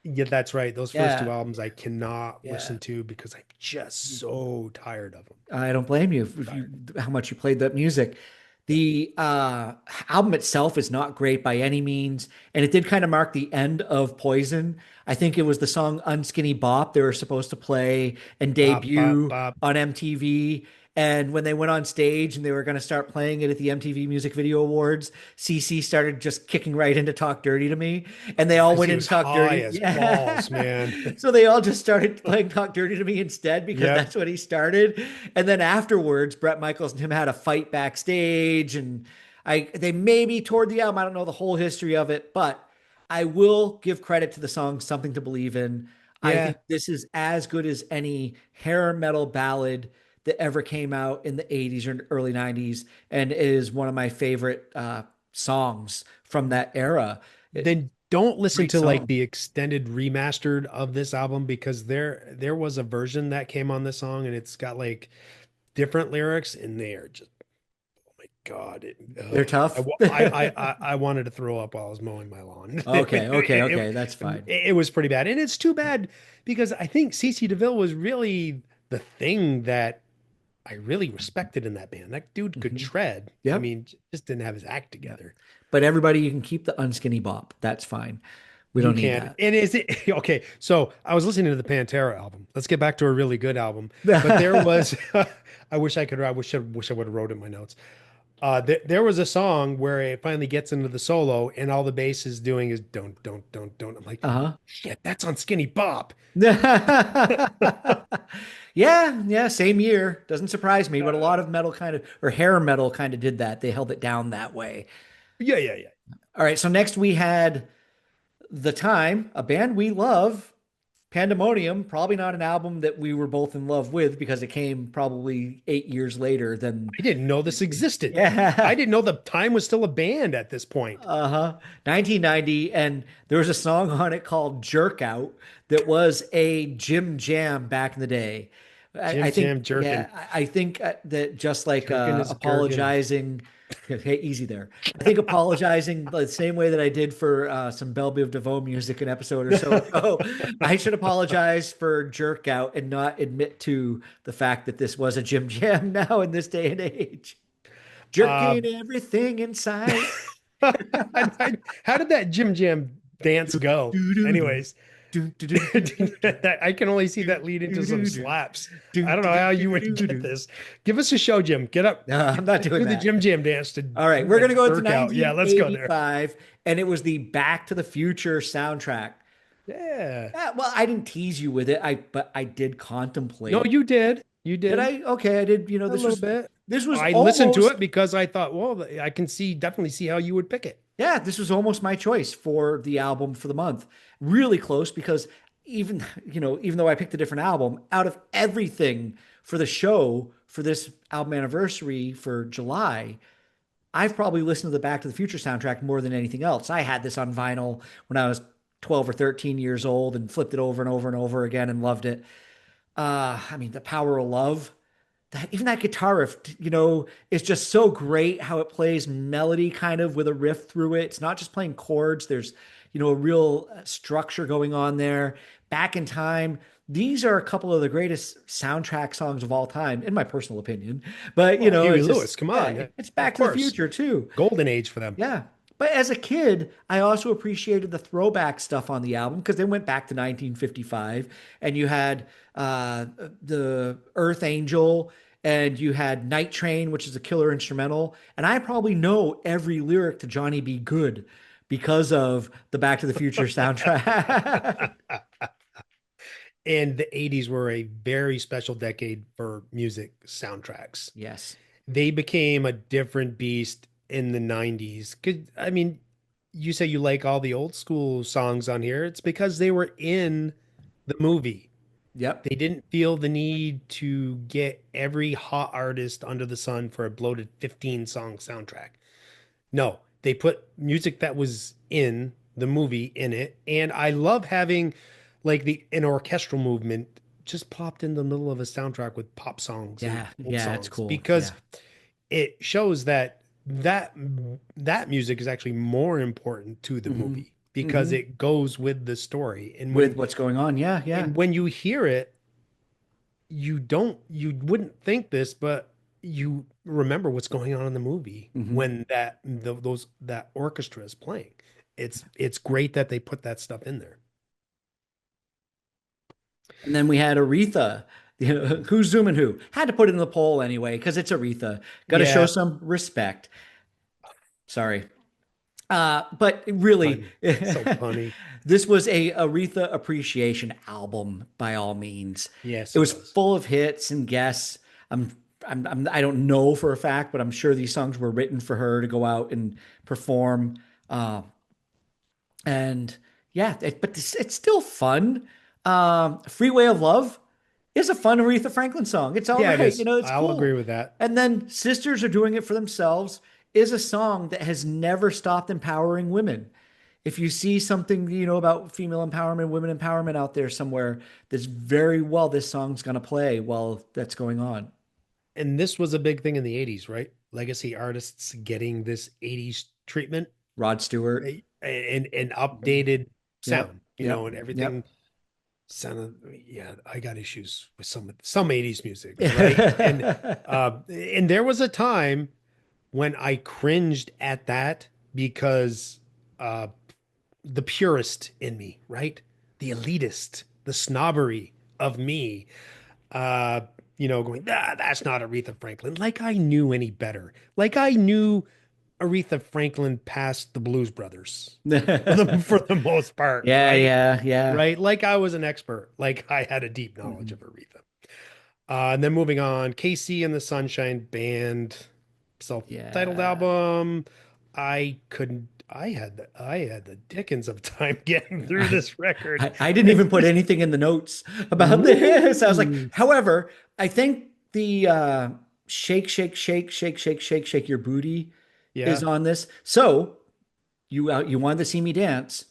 Yeah, that's right. Those first two Yeah. albums I cannot Yeah. listen to because I'm just so tired of them. I don't blame you So if you tired. how much you played that music. Yep. The album itself is not great by any means, and it did kind of mark the end of Poison. I think it was the song "Unskinny Bop" they were supposed to play and Bop, bop, debut bop. on MTV. And when they went on stage and they were going to start playing it at the MTV Music Video Awards, CC started just kicking right into "Talk Dirty to Me," and they all Because went he into was "Talk high Dirty." as balls, Yeah. man. So they all just started playing "Talk Dirty to Me" instead because Yep. that's what he started. And then afterwards, Brett Michaels and him had a fight backstage, and they maybe toured the album. I don't know the whole history of it, but I will give credit to the song "Something to Believe in." I Yeah. think this is as good as any hair metal ballad that ever came out in the 80s or early 90s, and is one of my favorite songs from that era. Then don't listen Great to like song. the extended remastered of this album because there was a version that came on this song and it's got like different lyrics and they are just oh my God. They're tough. Okay, I wanted to throw up while I was mowing my lawn. okay, okay. That's fine. It was pretty bad. And it's too bad because I think CC DeVille was really the thing that I really respected in that band. That dude could Mhm. shred. I Yep. mean, just didn't have his act Yep. together. But everybody, you can keep the unskinny bop. That's fine. We You don't need can. that. And is it okay? So I was listening to the Pantera album. Let's get back to a really good album. But there was, I wish I could, wish I would have wrote in my notes. There was a song where it finally gets into the solo and all the bass is doing is don't. I'm like, Uh-huh. shit, that's on Skinny Bop. Yeah, yeah, same year. Doesn't surprise me, but a lot Uh, of metal kind of, or hair metal kind of did that. They held it down that way. yeah. All right, so next we had The Time, a band we love, Pandemonium, probably not an album that we were both in love with because it came probably 8 years later than, I didn't know this existed. I yeah. didn't know the Time was still a band at this point. Uh-huh. 1990, and there was a song on it called Jerk Out that was a gym jam back in the day. I Jim think, Jam yeah, jerking, I think that just like jerking is a gherkin. apologizing, hey, easy there. I think apologizing the same way that I did for some Belle Biv DeVoe music an episode or so ago. I should apologize for Jerk Out and not admit to the fact that this was a gym jam now in this day and age. Uh, Jerking everything in sight. how did that Jim Jam dance go? Anyways, I can only see that lead into some slaps. I don't know how you would get this. Give us a show, Jim. Get up, No, I'm not doing do the that. Jim Jam dance to All right, we're gonna go to work out. Yeah, let's go there. 1985, and it was the Back to the Future soundtrack. Yeah. Yeah, well, I didn't tease you with it, but I did No, contemplate. you did. You Did did I? Okay, I did. a little bit. This was I listened to almost it because I thought, well, I can see definitely see how you would pick it. yeah, this was almost my choice for the album for the month. Really close because even though I picked a different album, out of everything for the show for this album anniversary for July, I've probably listened to the Back to the Future soundtrack more than anything else. I had this on vinyl when I was 12 or 13 years old and flipped it over and over and over again and loved it. I mean, The Power of Love, that even that guitar riff, is just so great how it plays melody kind of with a riff through it. It's not just playing chords. There's, a real structure going on there. Back in Time, these are a couple of the greatest soundtrack songs of all time, in my personal opinion. But, Well, Huey it's just, Lewis, come on. yeah, Yeah, it's of Back to the course. Future too. Golden age for them. Yeah. But as a kid, I also appreciated the throwback stuff on the album because they went back to 1955 and you had the Earth Angel and you had Night Train, which is a killer instrumental. And I probably know every lyric to Johnny Be Good because of the Back to the Future soundtrack. And the 80s were a very special decade for music soundtracks. Yes. They became a different beast in the 90s. I mean, you say you like all the old school songs on here. It's because they were in the movie. Yep. They didn't feel the need to get every hot artist under the sun for a bloated 15 song soundtrack. No, they put music that was in the movie in it. And I love having like the an orchestral movement just plopped in the middle of a soundtrack with pop songs and Yeah, old yeah, it's songs cool. because Yeah. it shows that that music is actually more important to the Hmm. movie because Hmm. it goes with the story. With what's going on. Yeah, yeah. And when you hear it, you wouldn't think this, but you remember what's going on in the movie Hmm. when that orchestra is playing. It's great that they put that stuff in there. And then we had Aretha. Who's zooming who? Had to put it in the poll anyway, because it's Aretha. Got to show Yeah, some respect. Sorry. But really, funny. So funny. this was a Aretha appreciation album by all means. Yes, It it was was. full of hits and guests. I don't know for a fact, but I'm sure these songs were written for her to go out and perform. Uh, and yeah, but it's still fun. Freeway of Love is a fun Aretha Franklin song. It's all Yeah, it right, is. it's I'll agree cool. with that. And then Sisters Are Doing It for Themselves is a song that has never stopped empowering women. If you see something, about female empowerment, women empowerment out there somewhere, that's very well this song's going to play while that's going on. And this was a big thing in the 80s, right? Legacy artists getting this 80s treatment, Rod Stewart. and updated Yep. sound, Yep. and everything Yep. sounded, yeah, I got issues with some 80s music, right? And there was a time when I cringed at that because uh the purist in me, right? The elitist, the snobbery of me, uh, going, that's not Aretha Franklin. Like I knew any better. Like I knew Aretha Franklin past the Blues Brothers for the most part, Yeah, right? yeah, yeah. Right. Like I was an expert. Like I had a deep knowledge Mhm. of Aretha. And then moving on, KC and the Sunshine Band, self-titled Yeah. album. I had the dickens of time getting through this record. I didn't even put anything in the notes about this. I was like, Ooh, however, I think the shake, shake, shake, shake, shake, shake, shake your booty is yeah. on this. So you wanted to see me dance.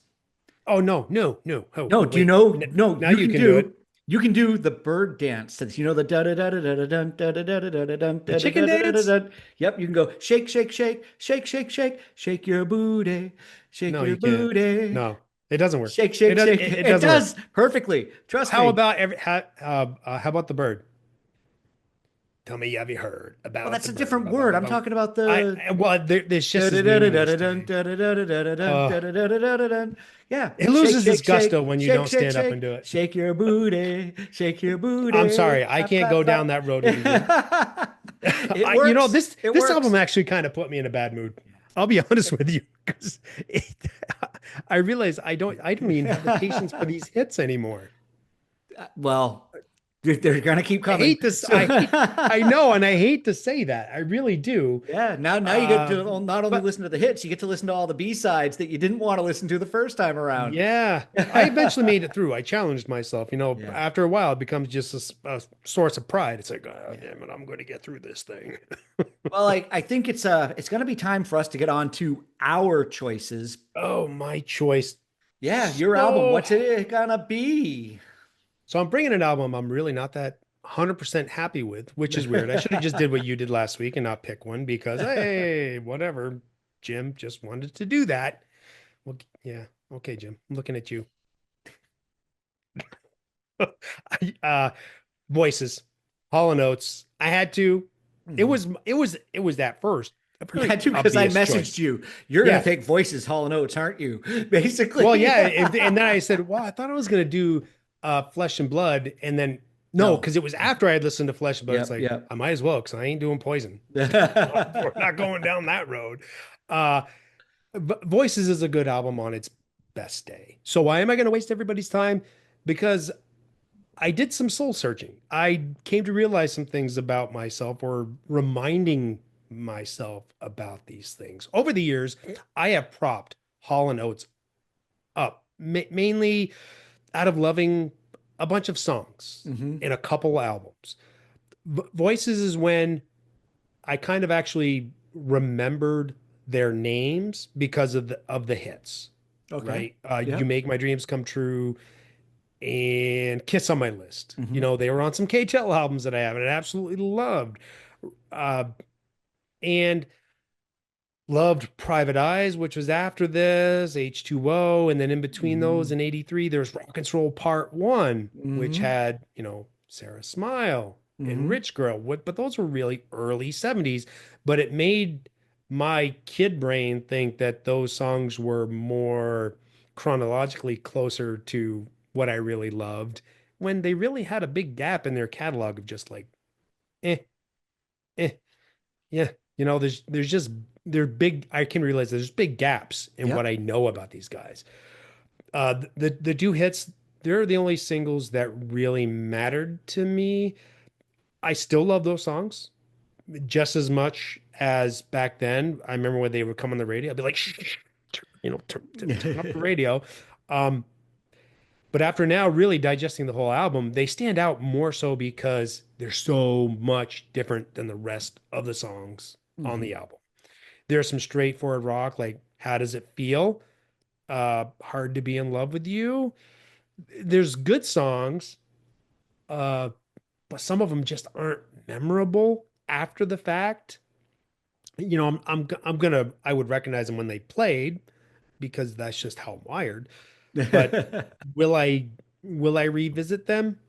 Oh no, no, no. Oh No, do you wait. know? No, Now you can do it. you can do the bird dance. That's the da da da da da da da da da da da da da The da chicken da da da da dance? da. Yep, you can go shake, shake, shake, shake, shake, shake, shake your booty, shake No, your you can't. booty, No, it doesn't work. shake, It shake, does. shake. It It doesn't work. does perfectly. Trust How me. about how about the bird? Tell me, have you heard Well, about that's the a bird? different Ba, ba, word. ba, I'm bum. talking about the Well, there's just as meaningless to me. Uh, yeah. it Shake, loses its shake, shake, gusto when you shake, don't shake, stand up and shake, do it. shake your booty, shake your I'm booty, sorry, I clap, can't clap, go down clap. that road with you, dude. It works. This It this album works. actually kind of put me in a bad mood. I'll be honest with you, because I realize I don't even have the patience for these hits anymore. Well, they're gonna keep I coming. hate this. So I know, and I hate to say that. I really do. yeah, now you get Uh, to not only but listen to the hits, you get to listen to all the B-sides that you didn't want to listen to the first time around. yeah, I eventually made it through. I challenged myself. Yeah. After a while, it becomes just a source of pride. It's like, oh, Yeah. damn it, I'm going to get through this thing. Well, I think it's gonna be time for us to get on to our choices. Oh, my choice. Yeah, your album. So, What's it gonna be? so I'm bringing an album I'm really not that 100% happy with, which is weird. I should have just did what you did last week and not pick one because, hey, whatever. Jim just wanted to do that. Well, yeah. Okay, Jim. I'm looking at you. uh, Voices, Hall & Oates. I had to. Mhm. It was that first a You pretty had to because I obvious messaged choice. you. You're gonna Yeah. pick Voices, Hall and Oates, aren't you? Well, Basically. yeah, and then I said, "Well, I thought I was gonna do Flesh and Blood," and then no, No. because it was after I had listened to Flesh and Blood. It's Yep, like yep. I might as well because I ain't doing Poison. We're not going down that road. Uh, Voices is a good album on its best day. So why am I going to waste everybody's time? Because I did some soul searching. I came to realize some things about myself or reminding myself about these things. Over the years, I have propped Hall and Oates up, mainly out of loving a bunch of songs Hmm. in a couple albums. Voices is when I kind of actually remembered their names because of the hits, Okay. right? You Yep. Make My Dreams Come True, and Kiss on my list. You Hmm. know, they were on some KTEL albums that I have and absolutely loved. Uh, and loved Private Eyes, which was after this, H2O, and then in between those Hmm. in 83, there's Rock and Roll Part 1, which Hmm. had, you know, Sarah Smile and Hmm. Rich Girl. But those were really early 70s, but it made my kid brain think that those songs were more chronologically closer to what I really loved when they really had a big gap in their catalog of just like, eh, eh. Yeah, you know, there's just they're big. I can realize there's big gaps in what Yep. I know about these guys. The do hits, they're the only singles that really mattered to me. I still love those songs just as much as back then. I remember when they would come on the radio, I'd be like, shh, shh, you know, turn up the radio. Um, but after now, really digesting the whole album, they stand out more so because they're so much different than the rest of the songs on Hmm. the album. There's some straightforward rock, like How Does It Feel? Hard to Be in Love with You. There's good songs, uh, but some of them just aren't memorable after the fact. You know, I'm gonna I would recognize them when they played because that's just how I'm wired. But will I will I revisit them?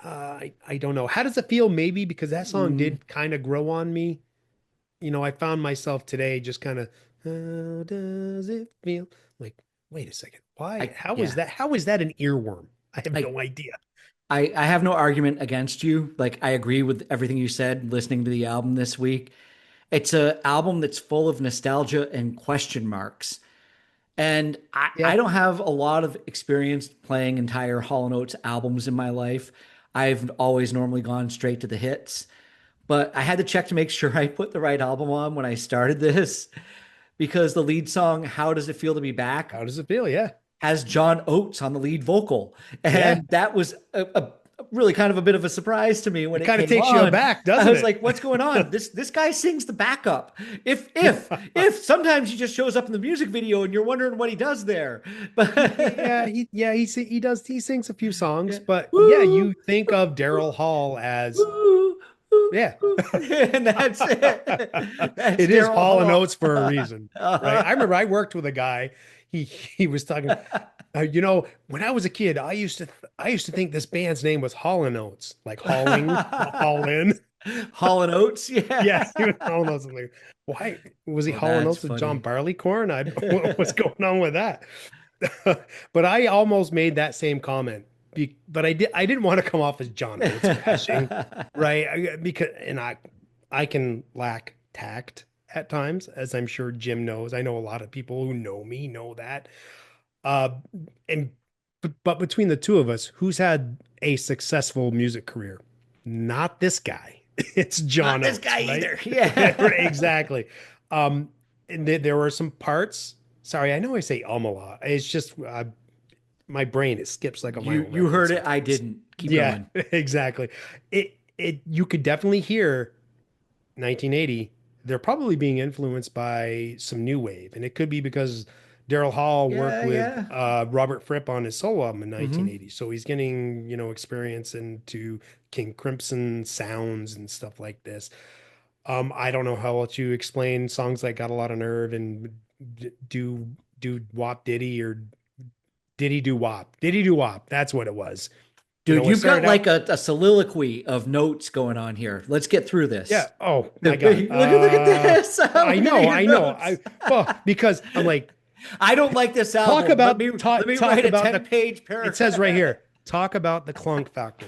I don't know. How does it feel? Maybe because that song Mm. did kind of grow on me. You know, I found myself today just kind of, how does it feel? Like, wait a second. Why? I How is yeah. that? How is that an earworm? I have I no idea. I have no argument against you. Like I agree with everything you said listening to the album this week. It's a album that's full of nostalgia and question marks. And I Yeah. don't have a lot of experience playing entire Hall & Oates albums in my life. I've always normally gone straight to the hits, but I had to check to make sure I put the right album on when I started this because the lead song, How Does It Feel to Be Back, How does it feel? Yeah. has John Oates on the lead vocal. Yeah. And that was a really kind of a bit of a surprise to me when It it kind of came takes you on. aback, I doesn't was it? like, what's going on? This guy sings the backup. If sometimes he just shows up in the music video and you're wondering what he does there. Yeah, But he does he sings a few songs, yeah. but yeah, Woo, you think of Daryl Hall as woo, woo, yeah. woo. And that's it. That's It is Daryl Hall and Hall. Oates for a reason, right? I remember I worked with a guy. He was talking. You know, when I was a kid, I used to think this band's name was Hall and Oates, like hauling, haul in. Hall and Oates, Yeah, he yeah. was hauling oats. I'm like, why was he Oh, hauling that's oats with John funny. Barleycorn? What was going on with that? But I almost made that same comment, but I didn't want to come off as John Oates bashing, right? Because I can lack tact at times, as I'm sure Jim knows. I know a lot of people who know me know that. Uh, and but between the two of us, who's had a successful music career? Not this guy. It's Not John this Oates, guy right? either. Yeah. Exactly. Um, and there were some parts. Sorry, I know I say a lot. It's just my brain it skips like a mile You an you hour heard it, I sometimes. didn't. Keep Yeah, going. exactly. It you could definitely hear 1980, they're probably being influenced by some new wave. And it could be because Daryl Hall worked Yeah, with yeah. Robert Fripp on his solo album in Hmm. 1980. So he's getting, you know, experience into King Crimson sounds and stuff like this. I don't know how else you explain songs like Got a Lot of Nerve and do do wop diddy or diddy do wop. Diddy do wop. That's what it was. You Dude, know, it you've got started like out. a soliloquy of notes going on here. Let's get through this. Yeah. Oh The my God. big look at this. I'm I looking at know, your I know. notes. Well, because I'm like, I don't like this talk album. about Let me talk write a about 10-page it says right paragraph. here, talk about the clunk factor.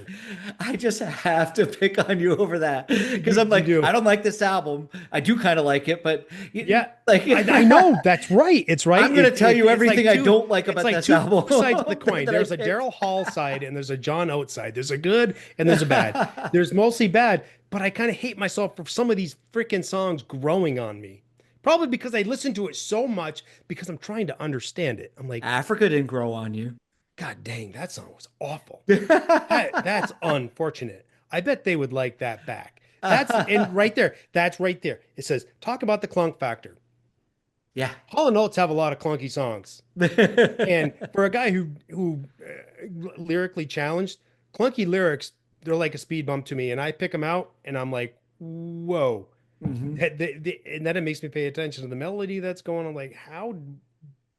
I just have to pick on you over that because I'm You like, do. I don't like this album. I do kind of like it, but Yeah. like, I know that's right. It's right. I'm gonna tell you It's like everything I don't like it's about like this two album sides of the coin. that I There's a picked. Daryl Hall side and there's a John Oates side. There's a good and there's a bad. There's mostly bad, but I kind of hate myself for some of these freaking songs growing on me. Probably because I listen to it so much because I'm trying to understand it. I'm like, Africa didn't grow on you. God dang, that song was awful. That's unfortunate. I bet they would like that back. That's and right there. That's right there. It says talk about the clunk factor. Yeah. Hall & Oates have a lot of clunky songs. And for a guy lyrically challenged, clunky lyrics, they're like a speed bump to me. And I pick them out and I'm like, whoa. Hmm. And then it makes me pay attention to the melody that's going on. Like, how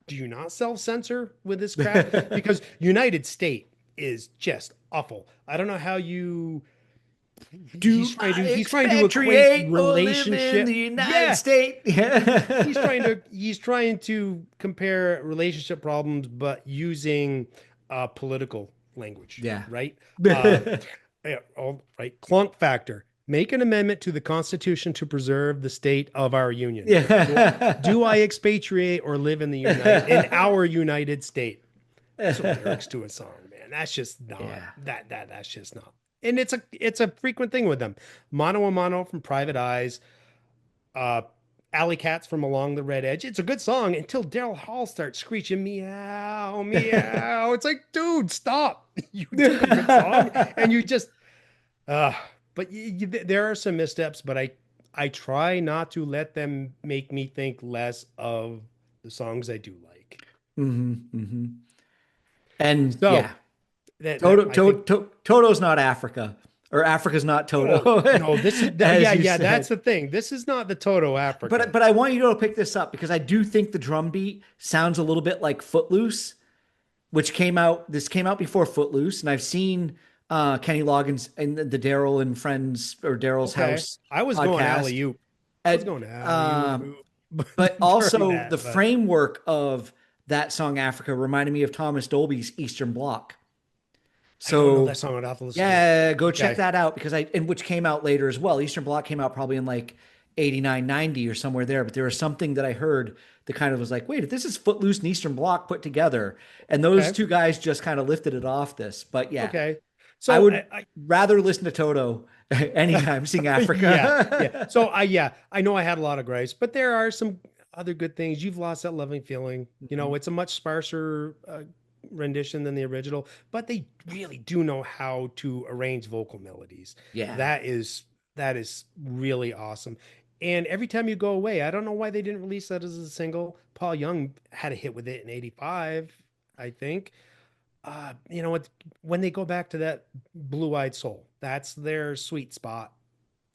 do you not self-censor with this crap? Because United State is just awful. I don't know how you Do I he's trying to equate expatriate or live in the relationship. United Yeah, States? he's trying to compare relationship problems, but using political language, Yeah. right? Yeah, all right. Clunk factor. Make an amendment to the Constitution to preserve the state of our union. Do I expatriate or live in our United State? Those are lyrics to a song, man. That's just not Yeah. that's just not. And it's a frequent thing with them. Mono a Mono from Private Eyes, uh Alley Cats from Along the Red Edge. It's a good song until Daryl Hall starts screeching meow, meow. It's like, dude, stop. You took a good song and you just uh but there are some missteps, but I try not to let them make me think less of the songs I do like. Hmm. Hmm. And So yeah, that I think. Toto's not Africa, or Africa's not Oh Toto, no, this is as yeah, you yeah, that's said. the thing. This is not the Toto Africa. But I want you to pick this up because I do think the drum beat sounds a little bit like Footloose, which came out. This came out before Footloose, and I've seen Kenny Loggins and the Daryl and Friends or Daryl's Okay. House I was going podcast. alley-oop. I was And, going alley-oop but during also the that, but framework of that song Africa reminded me of Thomas Dolby's Eastern Bloc. I don't know that So song. I'd have to listen to it. yeah, go check Okay. that out because and which came out later as well. Eastern Bloc came out probably in like 89, 90 or somewhere there, but there was something that I heard that kind of was like, wait, if this is Footloose and Eastern Bloc put together, and those Okay. two guys just kind of lifted it off this. But yeah, Okay. I So would rather listen to Toto anytime sing yeah, yeah. Africa. So I know I had a lot of gripes, but there are some other good things. You've Lost That Loving Feeling. It's a much sparser rendition than the original, but they really do know how to arrange vocal melodies. Yeah. That is really awesome. And every time you go away, I don't know why they didn't release that as a single. Paul Young had a hit with it in '85, I think. What when they go back to that Blue-Eyed Soul, that's their sweet spot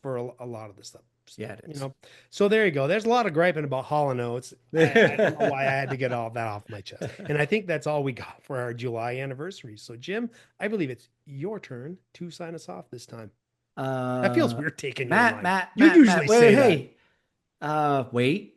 for a lot of the stuff. Yeah, it You is. know, so there you go. There's a lot of griping about Hall and Oates. I don't know why I had to get all that off my chest. And I think that's all we got for our July anniversary. So, Jim, I believe it's your turn to sign us off this time. That feels Uh, weird taking your Matt, line. Matt, You Matt, Matt. usually Wait, say that. hey. Wait.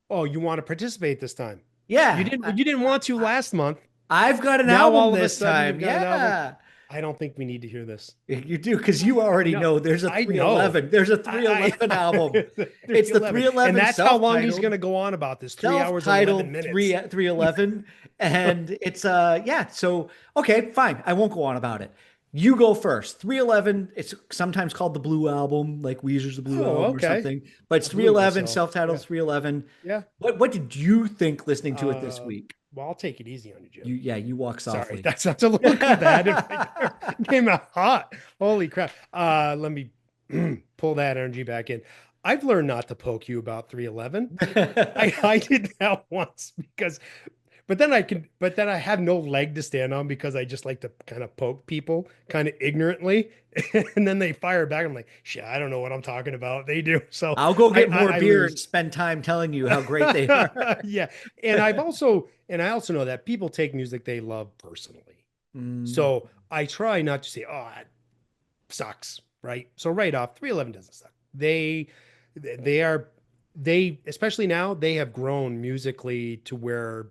Oh, you want to participate this time? You Yeah, didn't. You didn't want to last month. I've got an Now album all of a this sudden you've time. got an album. Yeah. I don't think we need to hear this. You do because you I already know. know there's a I know. 311. There's a I, 311 I album. It's the 311. And 311 that's how long he's going self-titled, to go on about this. 3 hours and 11 self-titled minutes. 311. And it's yeah, so okay, fine. I won't go on about it. You go first. 311, it's sometimes called the Blue Album, like Weezer's the Blue Oh, Album or okay. something. But it's I blew 311, myself. self-titled Yeah. 311. Yeah. What did you think listening to it this Uh, week? well, I'll take it easy on you, Jim. You walk Sorry, softly. that sounds a little combative. Came out hot. Holy crap. Let me pull that energy back in. I've learned not to poke you about 311. I did that once but then I have no leg to stand on because I just like to kind of poke people kind of ignorantly. And then they fire back. I'm like, shit, I don't know what I'm talking about. They do. So I'll go I get more I, I beer and lose. spend time telling you how great they are. Yeah. And I also know that people take music they love personally. Mm, So I try not to say, oh, that sucks. Right. So right off, 311 doesn't suck. They are they especially now they have grown musically to where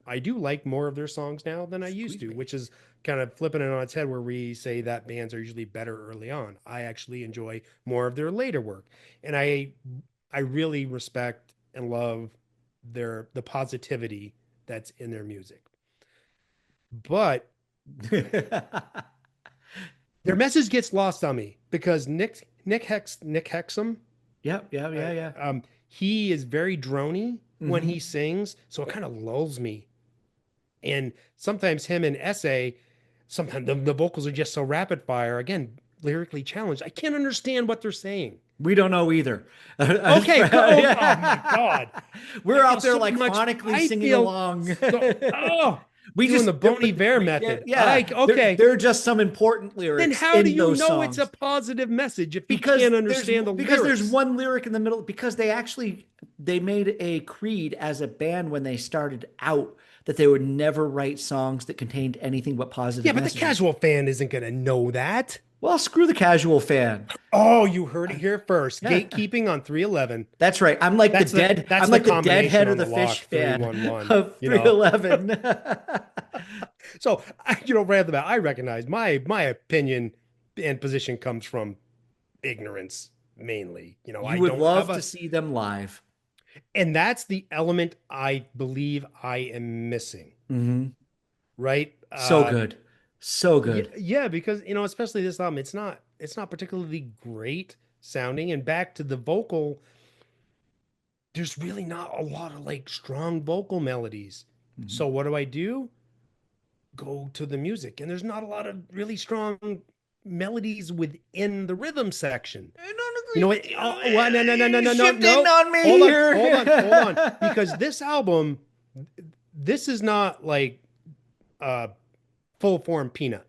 I do like more of their songs now than I used squeeze to, me. which is kind of flipping it on its head where we say that bands are usually better early on. I actually enjoy more of their later work. And I really respect and love the positivity that's in their music. But their message gets lost on me because Nick Hexum, Yep, yeah, uh, yeah, yeah. he is very drony when Hmm. he sings, so it kind of lulls me. And sometimes him and Essay, sometimes the vocals are just so rapid fire. Again, lyrically challenged. I can't understand what they're saying. We don't know either. Okay, oh my God. I We're feel out there so like much, phonically I singing feel along. so, oh, We doing just, the Bon Iver method. yeah, Okay. there are just some important Then lyrics how do in you those know it's a songs positive message if you can't understand the because there's lyrics? one lyric in the middle because they made a creed as a band when they started out that they would never write songs that contained anything but Yeah, positive but the messages. casual fan isn't going to know that. Well, screw the casual fan. Oh, you heard it here first. Yeah, Gatekeeping on 311. that's right. That's I'm the like the combination deadhead of on the the fish lock fan 311. of You know, 311. so right off the bat, I recognize my opinion and position comes from ignorance mainly. You I would don't have love to a, see them live. and that's the element I believe I am missing, Hmm. right? So good. So Yeah, good. yeah, because especially this album, it's not particularly great sounding, and back to the vocal, there's really not a lot of like strong vocal melodies. Mhm. So what do I do? Go to the music, and there's not a lot of really strong melodies within the rhythm section. I don't You know what? What? No, no, no, no, agree. no, no, Shifting no. on me Hold on, here. hold on, hold on. Because this album, this is not like uh full form Peanut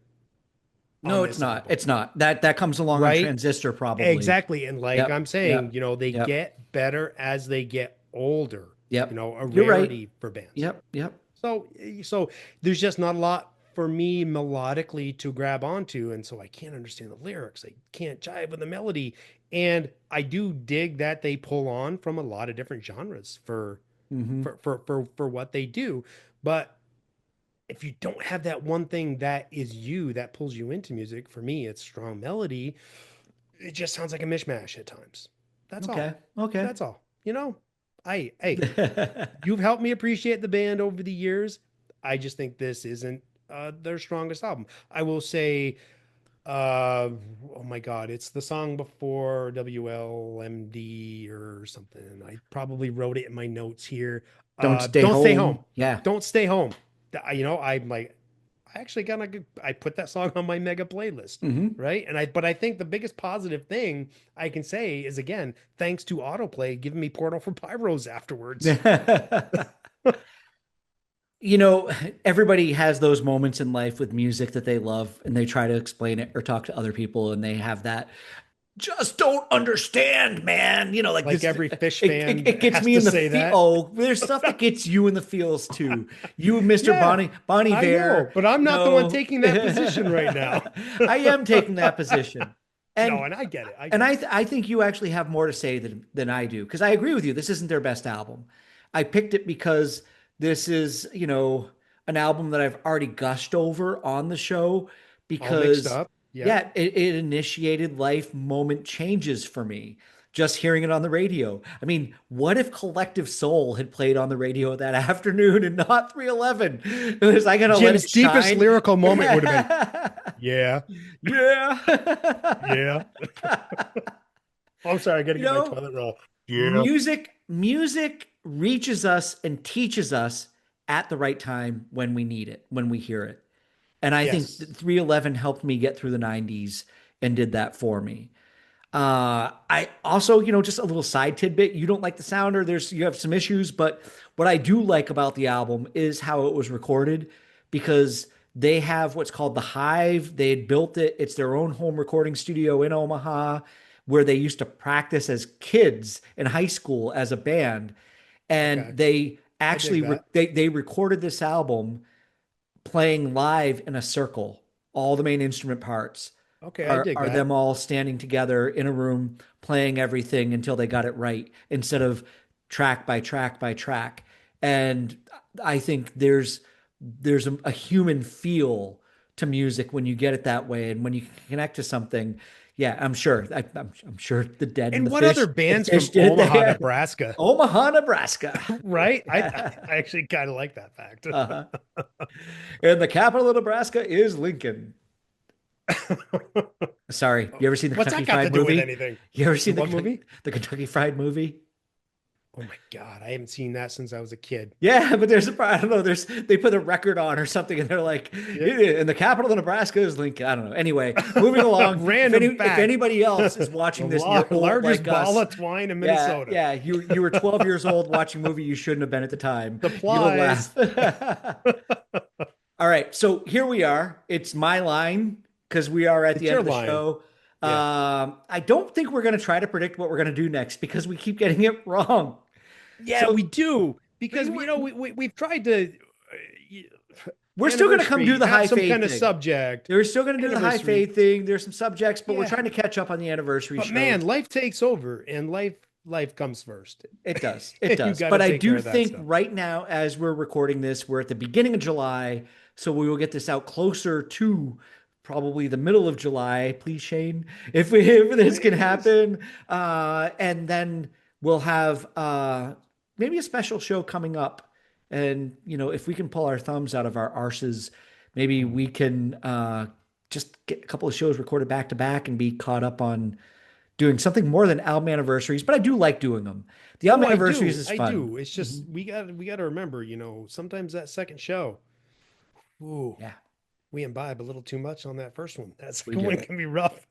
on No, it's this not. album, It's not. That comes along on right? Transistor probably. Exactly. And like Yep. I'm saying, Yep. they Yep. get better as they get older, Yep. a You're right. rarity for bands. Yep. Yep. So there's just not a lot for me melodically to grab onto. And so I can't understand the lyrics. I can't jive with the melody. And I do dig that they pull on from a lot of different genres Hmm. for what they do. But if you don't have that one thing that is you that pulls you into music, for me, it's strong melody. It just sounds like a mishmash at times. That's all. Okay. Okay. That's all. Hey, you've helped me appreciate the band over the years. I just think this isn't their strongest album. I will say, oh my God, it's the song before WLMD or something. I probably wrote it in my notes here. Don't stay Don't stay home. home. Yeah. Don't stay home. I'm like, I actually I put that song on my mega playlist, Hmm. right? But I think the biggest positive thing I can say is again, thanks to autoplay giving me Portal for Pyros afterwards. You know, everybody has those moments in life with music that they love and they try to explain it or talk to other people and they have that just don't understand, man. Like Like this, every Fish fan it gets has me to in the say feel. that. Oh, there's stuff that gets you in the feels too. You, Mr. Yeah, Bonnie I know, Bear, but I'm you not the one know, taking that position right now. I am taking that position. No, And and I get it. I and get it. I think you actually have more to say than I do because I agree with you. This isn't their best album. I picked it because this is, an album that I've already gushed over on the show All mixed because, up. Yeah. yeah, it initiated life moment changes for me. Just hearing it on the radio. I mean, what if Collective Soul had played on the radio that afternoon and not 311? It was I gotta let Jim's it deepest shine. lyrical moment would have been, Yeah. yeah, Yeah. yeah. Oh, I'm sorry, I gotta You get my know, toilet roll. Yeah. music reaches us and teaches us at the right time when we need it, when we hear it. And I think Yes. that 311 helped me get through the 90s and did that for me. I also, just a little side tidbit. You don't like the sound or you have some issues, but what I do like about the album is how it was recorded because they have what's called the Hive. They had built it. It's their own home recording studio in Omaha where they used to practice as kids in high school as a band. And Okay. they I dig actually that. they recorded this album playing live in a circle, all the main instrument parts Okay, I are dig are that. them all standing together in a room playing everything until they got it right instead of track by track by track. And I think there's a human feel to music when you get it that way and when you connect to something. Yeah, I'm sure the Dead and And what other the bands Fish from did it Omaha, there. Nebraska? Omaha, Nebraska. Right? I actually kind of like that fact. Uh-huh. And the capital of Nebraska is Lincoln. Sorry, you ever seen the What's Kentucky that got to Fried do with Movie? anything? You ever The seen what movie? The Kentucky Fried Movie? Oh my God, I haven't seen that since I was a kid. Yeah, but I don't know, they put a record on or something and they're like, Yeah. "Yeah, and the capital of Nebraska is Lincoln." I don't know. Anyway, moving along. Random If fact. anybody else is The watching this and you're old largest like ball us, of twine in yeah, Minnesota. yeah, you were 12 years old watching a movie you shouldn't have been at the time. You'll Supplies. laugh. All right, so here we are. It's my line because we are at It's the end your of the line. show. Yeah. I don't think we're going to try to predict what we're going to do next because we keep getting it wrong. Yeah, So we do because we- we've tried to we're still going to come do the high have some faith kind of thing. subject. We're still going to do the high Anniversary. faith thing. There's some subjects, but we're Yeah. trying to catch up on the anniversary But show. man, life takes over and life comes first. It does. It You does. gotta But I take care do of that think stuff. right now, as we're recording this, we're at the beginning of July. So we will get this out closer to probably the middle of July. Please, Shane, if this can Please. happen. And then we'll have maybe a special show coming up. And, if we can pull our thumbs out of our arses, maybe we can just get a couple of shows recorded back to back and be caught up on doing something more than album anniversaries, but I do like doing them. The album anniversaries is fun. I do. It's just we got to remember, sometimes that second show, ooh, Yeah. we imbibe a little too much on that first one. That We second do. one can be rough.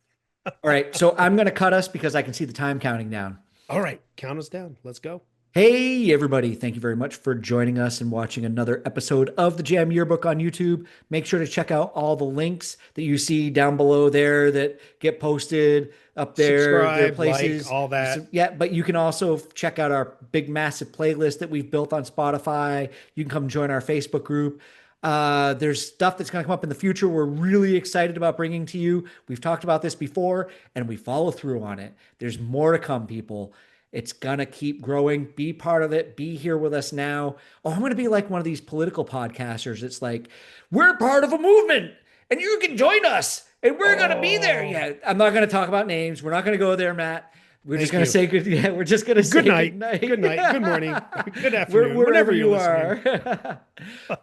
All right. So I'm going to cut us because I can see the time counting down. All right, count us down. Let's go. Hey, everybody. Thank you very much for joining us and watching another episode of the Jam Yearbook on YouTube. Make sure to check out all the links that you see down below there that get posted up there. Subscribe, There are places. like, all that. Yeah, but you can also check out our big, massive playlist that we've built on Spotify. You can come join our Facebook group. There's stuff that's going to come up in the future we're really excited about bringing to you. We've talked about this before, and we follow through on it. There's more to come, people. It's going to keep growing. Be part of it. Be here with us now. Oh, I'm going to be like one of these political podcasters. It's like, we're part of a movement, and you can join us, and we're going to be there. Yeah, I'm not going to talk about names. We're not going to go there, Matt. We're just going to say good. Yeah, we're just going to say Good night. good night. Good night. Good morning. Good afternoon. Wherever Whenever you you're are. listening.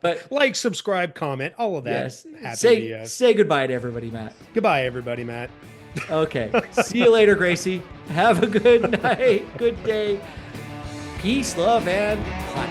But Like, subscribe, comment, all of that. yes, Happy to say goodbye to everybody, Matt. Goodbye, everybody, Matt. Okay. See you later, Gracie. Have a good night. Good day. Peace, love, and hot.